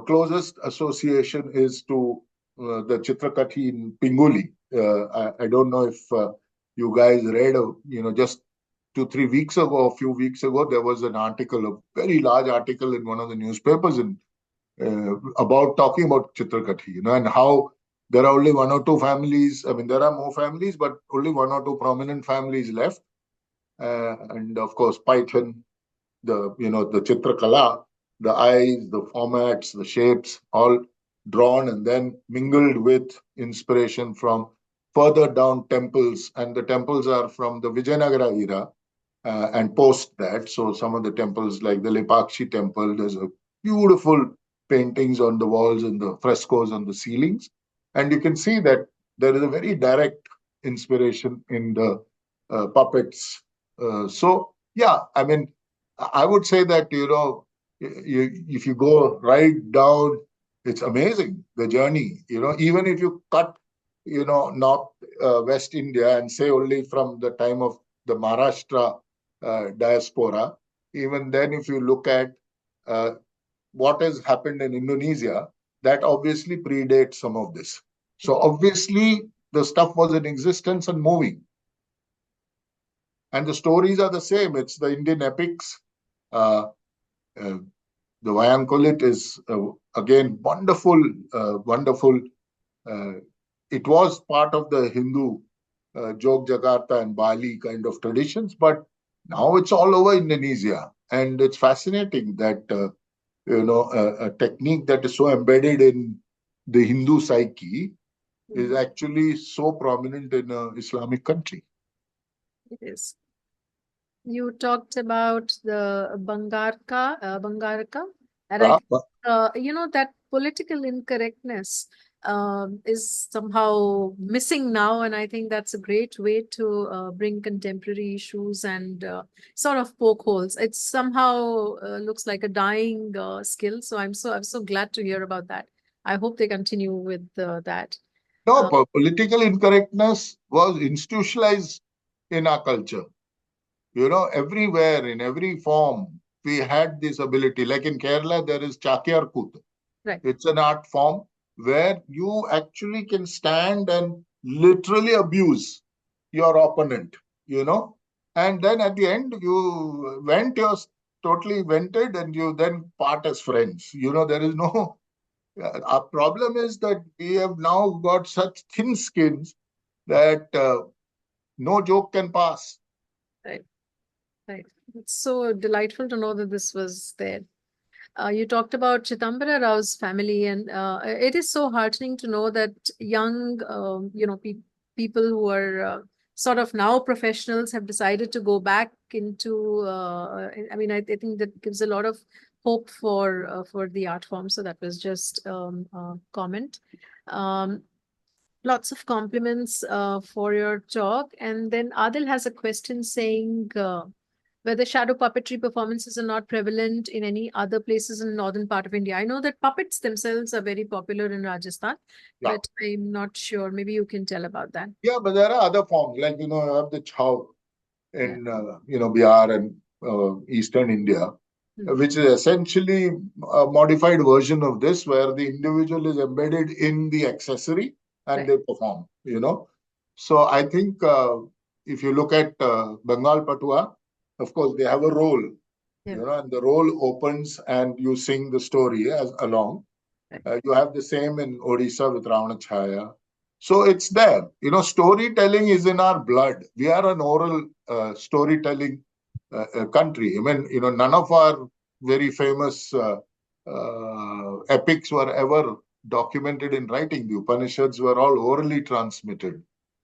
S1: closest association is to the Chitrakathi in Pinguli. I don't know if you guys read, just 2, 3 weeks ago, a few weeks ago, there was an article, a very large article in one of the newspapers about talking about Chitrakathi, and how there are only one or two families. I mean, there are more families, but only one or two prominent families left. And of course, Python, the Chitrakala, the eyes, the formats, the shapes, all drawn and then mingled with inspiration from further down temples. And the temples are from the Vijayanagara era and post that. So some of the temples, like the Lepakshi temple, there's a beautiful paintings on the walls and the frescoes on the ceilings. And you can see that there is a very direct inspiration in the puppets. So, yeah, I mean, I would say that, if you go right down, it's amazing, the journey. Even if you cut, North West India and say only from the time of the Maharashtra diaspora, even then, if you look at uh, what has happened in Indonesia, that obviously predates some of this. So, obviously, the stuff was in existence and moving. And the stories are the same. It's the Indian epics. Uh, uh, the Vayankolit is again wonderful, wonderful. Uh, it was part of the Hindu Jog Jakarta and Bali kind of traditions, but now it's all over Indonesia, and it's fascinating that a technique that is so embedded in the Hindu psyche is
S2: Mhm.
S1: actually so prominent in an Islamic country.
S2: It is. You talked about the Bangarka, and I
S1: Uh,
S2: think, that political incorrectness is somehow missing now, and I think that's a great way to bring contemporary issues and sort of poke holes. It somehow looks like a dying skill, so I'm so glad to hear about that. I hope they continue with that.
S1: No, political incorrectness was institutionalized in our culture. Everywhere, in every form, we had this ability. Like in Kerala, there is Chakyar Kut.
S2: Right.
S1: It's an art form where you actually can stand and literally abuse your opponent, you know. And then at the end, you're totally vented and you then part as friends. There is no. Our problem is that we have now got such thin skins that no joke can pass.
S2: Right. Right. It's so delightful to know that this was there. You talked about Chitambara Rao's family, and it is so heartening to know that young, people who are sort of now professionals have decided to go back into. I think that gives a lot of hope for the art form. So that was just a comment. Um, Lots of compliments for your talk, and then Adil has a question saying. Whether shadow puppetry performances are not prevalent in any other places in the northern part of India. I know that puppets themselves are very popular in Rajasthan,
S1: Yeah.
S2: but I'm not sure. Maybe you can tell about that.
S1: Yeah, but there are other forms, like, you have the chow
S2: Yeah.
S1: in, Bihar and Eastern India,
S2: Hmm.
S1: which is essentially a modified version of this, where the individual is embedded in the accessory and
S2: Right.
S1: they perform. So I think if you look at Bengal Patua, of course, they have a role,
S2: Yeah.
S1: and the role opens and you sing the story as along.
S2: Right.
S1: You have the same in Odisha with Ravana Chaya. So it's there. Storytelling is in our blood. We are an oral storytelling country. I mean, none of our very famous epics were ever documented in writing. The Upanishads were all orally transmitted,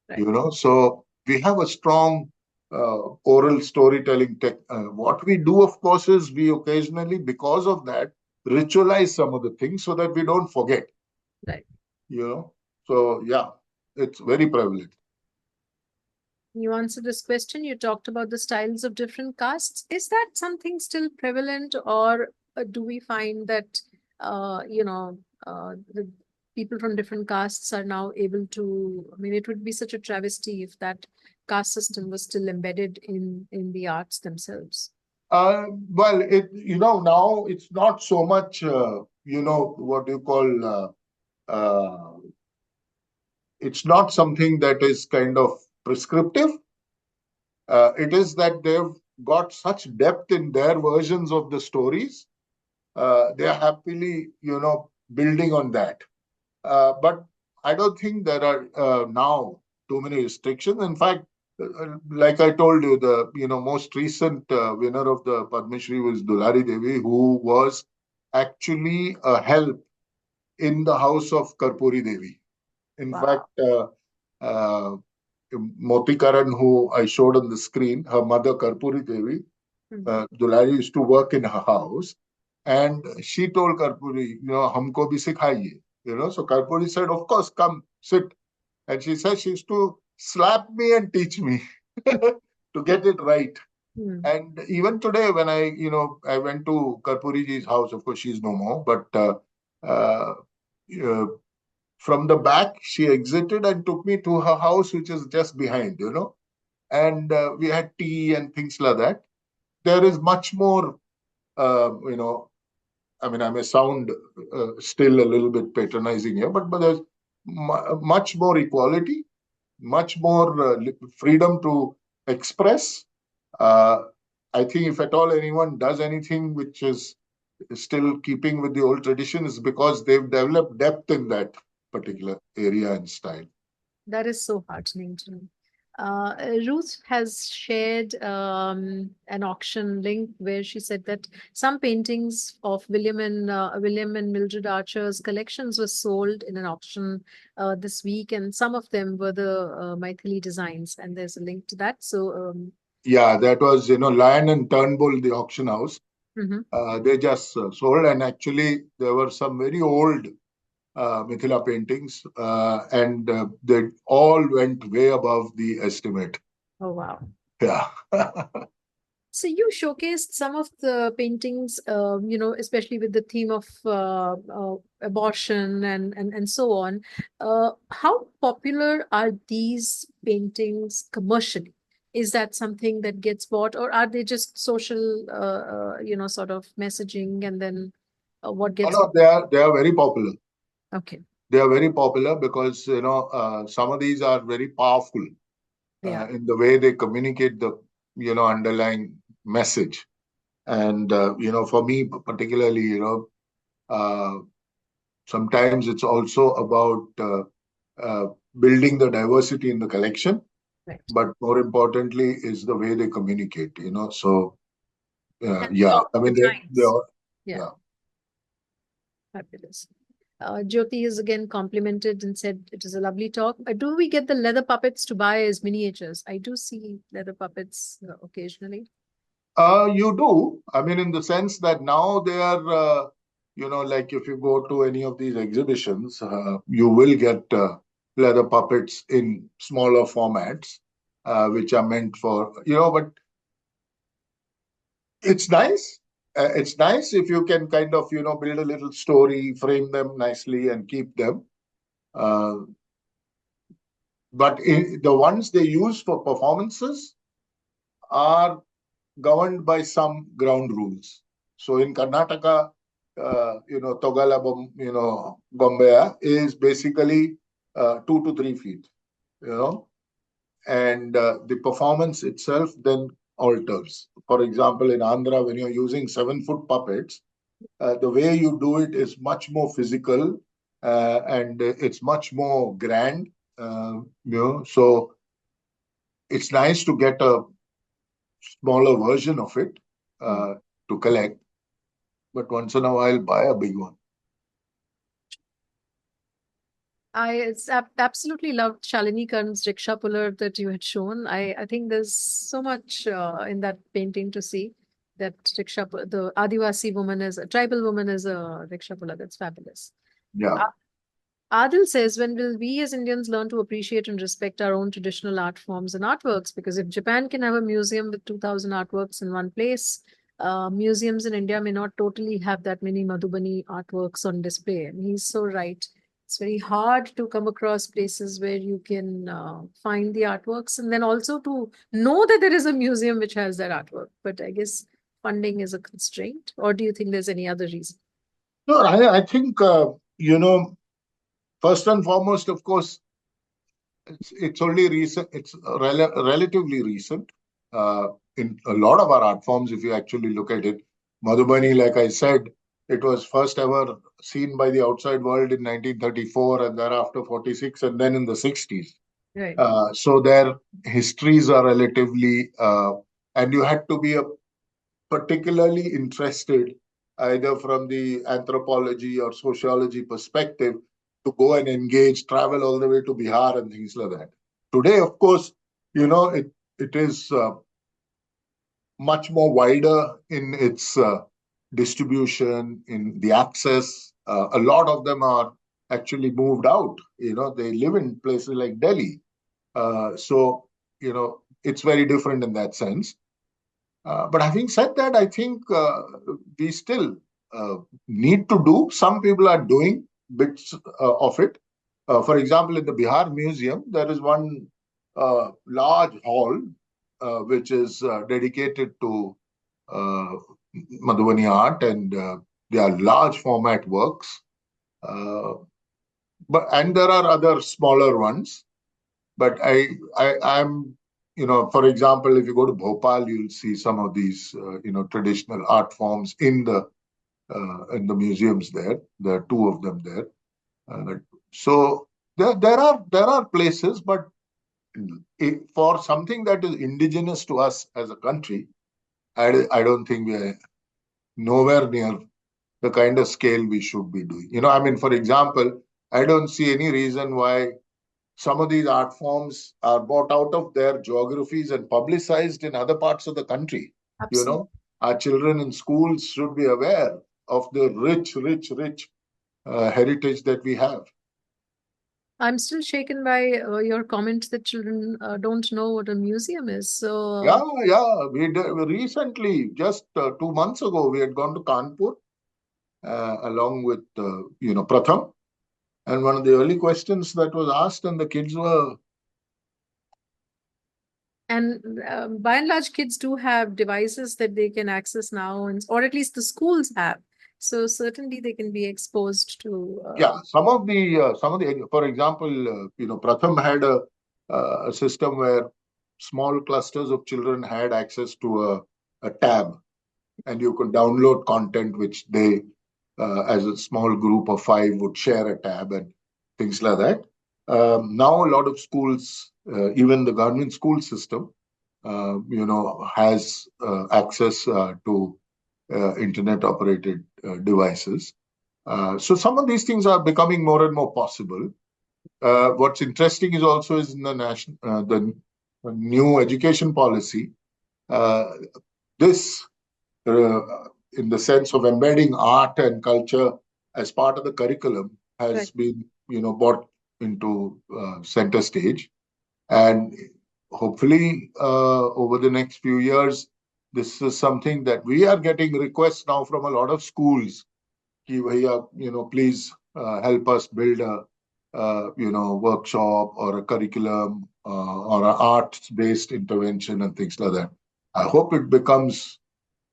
S2: Right.
S1: So we have a strong oral storytelling tech. What we do, of course, is we occasionally, because of that, ritualize some of the things so that we don't forget,
S2: Right.
S1: you know. So, yeah, it's very prevalent.
S2: You answered this question. You talked about the styles of different castes. Is that something still prevalent, or do we find that the people from different castes are now able to? I mean, it would be such a travesty if that caste system was still embedded in the arts themselves.
S1: Well, now it's not so much, what you call, it's not something that is kind of prescriptive. It is that they've got such depth in their versions of the stories. They're happily, building on that. But I don't think there are now too many restrictions. In fact, like I told you, the most recent winner of the Padma Shri was Dulari Devi, who was actually a help in the house of Karpuri Devi. In fact,
S2: Wow.
S1: uh, Moti Karan, who I showed on the screen, her mother Karpuri Devi,
S2: Hmm.
S1: Dulari used to work in her house, and she told Karpuri, humko bhi sikhaiye. So Karpuri said, of course, come, sit. And she said she used to slap me and teach me to get it right.
S2: Hmm.
S1: And even today, when I went to Karpuriji's house, of course, she's no more, but uh, uh, from the back, she exited and took me to her house, which is just behind. And we had tea and things like that. There is much more, I mean, I may sound still a little bit patronizing here, but there's much more equality, much more freedom to express. Uh, I think if at all anyone does anything which is still keeping with the old tradition, is because they've developed depth in that particular area and style.
S2: That is so heartening to know. Ruth has shared an auction link where she said that some paintings of William and Mildred Archer's collections were sold in an auction this week, and some of them were the Maithili designs, and there's a link to that. So,
S1: Yeah, that was, Lion and Turnbull, the auction house.
S2: mhm.
S1: They just sold, and actually there were some very old Mithila paintings, and they all went way above the estimate.
S2: Oh wow.
S1: Yeah.
S2: So you showcased some of the paintings, especially with the theme of abortion and so on. How popular are these paintings commercially? Is that something that gets bought, or are they just social, sort of messaging, and then what
S1: Oh,
S2: gets
S1: no,
S2: bought?
S1: they are very popular.
S2: Okay,
S1: They are very popular because some of these are very powerful
S2: yeah,
S1: in the way they communicate the underlying message. And for me particularly, uh, sometimes it's also about building the diversity in the collection,
S2: right.
S1: but more importantly is the way they communicate. So
S2: And
S1: yeah,
S2: talk
S1: I
S2: to the
S1: mean they
S2: times.
S1: are,
S2: Yeah,
S1: yeah.
S2: fabulous. Jyoti is again complimented and said it is a lovely talk. Do we get the leather puppets to buy as miniatures? I do see leather puppets occasionally.
S1: You do. I mean, in the sense that now they are, like if you go to any of these exhibitions, you will get leather puppets in smaller formats, which are meant for, but it's nice. It's nice if you can kind of, build a little story, frame them nicely, and keep them. Uh, but the ones they use for performances are governed by some ground rules. So in Karnataka, Togala, Bombaya is basically 2 to 3 feet, you know, and the performance itself then alters. For example, in Andhra, when you're using 7 foot puppets, the way you do it is much more physical and it's much more grand. So it's nice to get a smaller version of it
S2: Hmm.
S1: uh, to collect, but once in a while buy a big one.
S2: Absolutely loved Shalini Karn's rickshaw puller that you had shown. I think there's so much in that painting to see. That the Adivasi woman is a tribal woman is a rickshaw puller. That's fabulous.
S1: Yeah.
S2: Adil says, when will we as Indians learn to appreciate and respect our own traditional art forms and artworks? Because if Japan can have a museum with 2,000 artworks in one place, museums in India may not totally have that many Madhubani artworks on display. And he's so right. It's very hard to come across places where you can find the artworks and then also to know that there is a museum which has that artwork. But I guess funding is a constraint. Or do you think there's any other reason?
S1: No, I think, first and foremost, of course, it's only recent, it's relatively recent in a lot of our art forms, if you actually look at it. Madhubani, like I said, it was first ever seen by the outside world in 1934 and thereafter 46 and then in the 60s.
S2: Right.
S1: So their histories are relatively, and you had to be a particularly interested, either from the anthropology or sociology perspective, to go and engage, travel all the way to Bihar and things like that. Today, of course, it is much more wider in its distribution, in the access. A lot of them are actually moved out. They live in places like Delhi. So, it's very different in that sense. But having said that, I think we still uh, need to do. Some people are doing bits of it. For example, in the Bihar Museum, there is one large hall which is dedicated to uh, Madhubani art, and they are large format works. Uh, and there are other smaller ones. But I'm, for example, if you go to Bhopal, you'll see some of these, traditional art forms in the museums there. There are two of them there. So there are places, but for something that is indigenous to us as a country, I don't think we're nowhere near the kind of scale we should be doing. I mean, for example, I don't see any reason why some of these art forms are brought out of their geographies and publicized in other parts of the country. You
S2: Absolutely.
S1: know, our children in schools should be aware of the rich, rich, rich heritage that we have.
S2: I'm still shaken by your comment that children don't know what a museum is. So,
S1: Yeah. We recently, just 2 months ago, we had gone to Kanpur along with Pratham. And one of the early questions that was asked, and the kids were,
S2: and by and large, kids do have devices that they can access now, and or at least the schools have. So certainly they can be exposed to.
S1: yeah, for example, Pratham had a system where small clusters of children had access to a tab, and you could download content which they, as a small group of five, would share a tab and things like that. Now, a lot of schools, even the government school system, has access to internet operated devices. So some of these things are becoming more and more possible. What's interesting is also is in the new education policy. Uh, this, in the sense of embedding art and culture as part of the curriculum, has
S2: Right.
S1: been brought into center stage, and hopefully over the next few years, this is something that we are getting requests now from a lot of schools. कि भैया, please help us build a workshop or a curriculum or an arts based intervention and things like that. I hope it becomes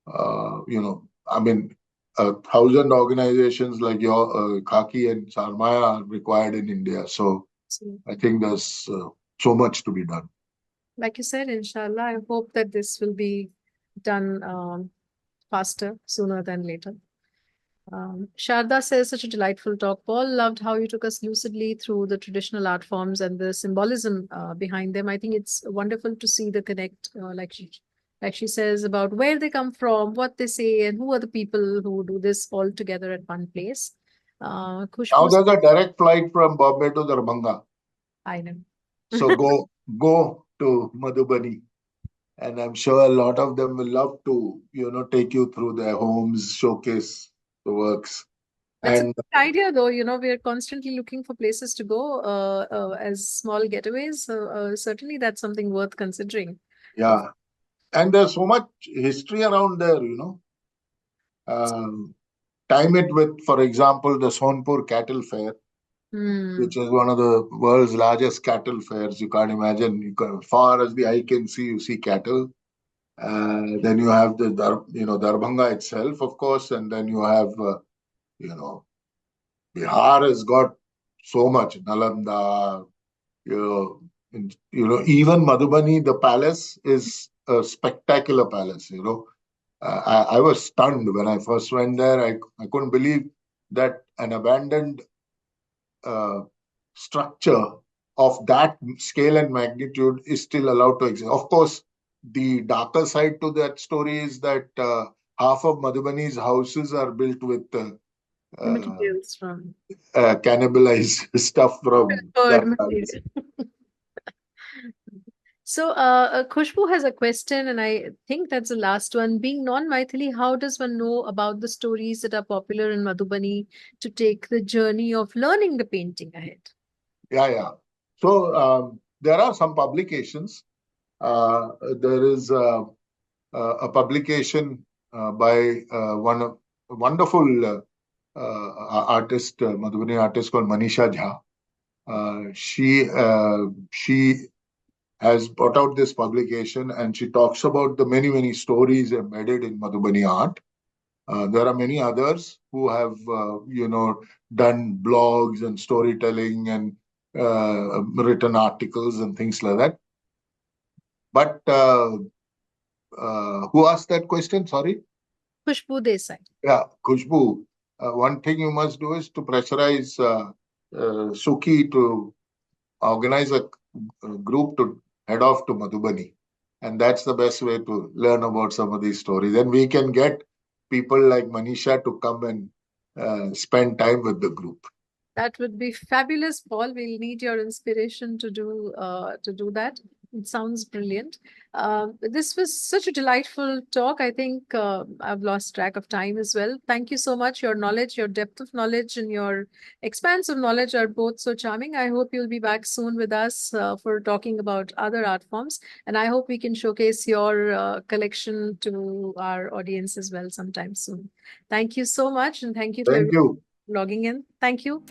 S1: I mean, 1,000 organizations like your Khaki and Sarmaya are required in India. So
S2: So,
S1: I think there's so much to be done.
S2: like you said, inshallah, I hope that this will be done faster, sooner than later. Sharda says, such a delightful talk. Paul, loved how you took us lucidly through the traditional art forms and the symbolism behind them. I think it's wonderful to see the connect, like she says, about where they come from, what they say, and who are the people who do this all together at one place.
S1: Now
S2: Khushbu,
S1: there's a direct flight from Bombay to Darbhanga.
S2: I know.
S1: So go to Madhubani. And I'm sure a lot of them will love to, take you through their homes, showcase the works.
S2: That's a
S1: And
S2: good idea, though. We are constantly looking for places to go as small getaways. Certainly, that's something worth considering. Of
S1: yeah, and there's so much history around there. Um, Time it with, for example, the Sonpur Cattle Fair,
S2: Hmm.
S1: which is one of the world's largest cattle fairs. You can't imagine. Far as the eye can see, you see cattle. Then you have Darbhanga itself, of course, and then you have, you know, Bihar has got so much. Nalanda, even Madhubani, the palace is a spectacular palace. I was stunned when I first went there. I couldn't believe that an abandoned uh, structure of that scale and magnitude is still allowed to exist. Of course, the darker side to that story is that half of Madhubani's houses are built with uh,
S2: Materials from
S1: cannibalized stuff from
S2: bird
S1: that palace.
S2: material. So, Khushbu has a question, and I think that's the last one. Being non-Maithili, how does one know about the stories that are popular in Madhubani to take the journey of learning the painting ahead?
S1: Yeah. So there are some publications. There is a publication by one wonderful artist, Madhubani artist called Manisha Jha. She has brought out this publication, and she talks about the many stories embedded in Madhubani art. There are many others who have done blogs and storytelling and written articles and things like that. But who asked that question? Sorry.
S2: Khushbu Desai.
S1: Yeah, Khushbu. One thing you must do is to pressurize Suki to organize a group to head off to Madhubani. And that's the best way to learn about some of these stories. And we can get people like Manisha to come and spend time with the group.
S2: That would be fabulous, Paul. We'll need your inspiration to do that. It sounds brilliant. This was such a delightful talk. I think I've lost track of time as well. Thank you so much. Your knowledge, your depth of knowledge, and your expanse of knowledge are both so charming. I hope you'll be back soon with us for talking about other art forms. And I hope we can showcase your collection to our audience as well sometime soon. Thank you so much. And thank you to
S1: Thank
S2: everyone
S1: you.
S2: logging in. Thank you.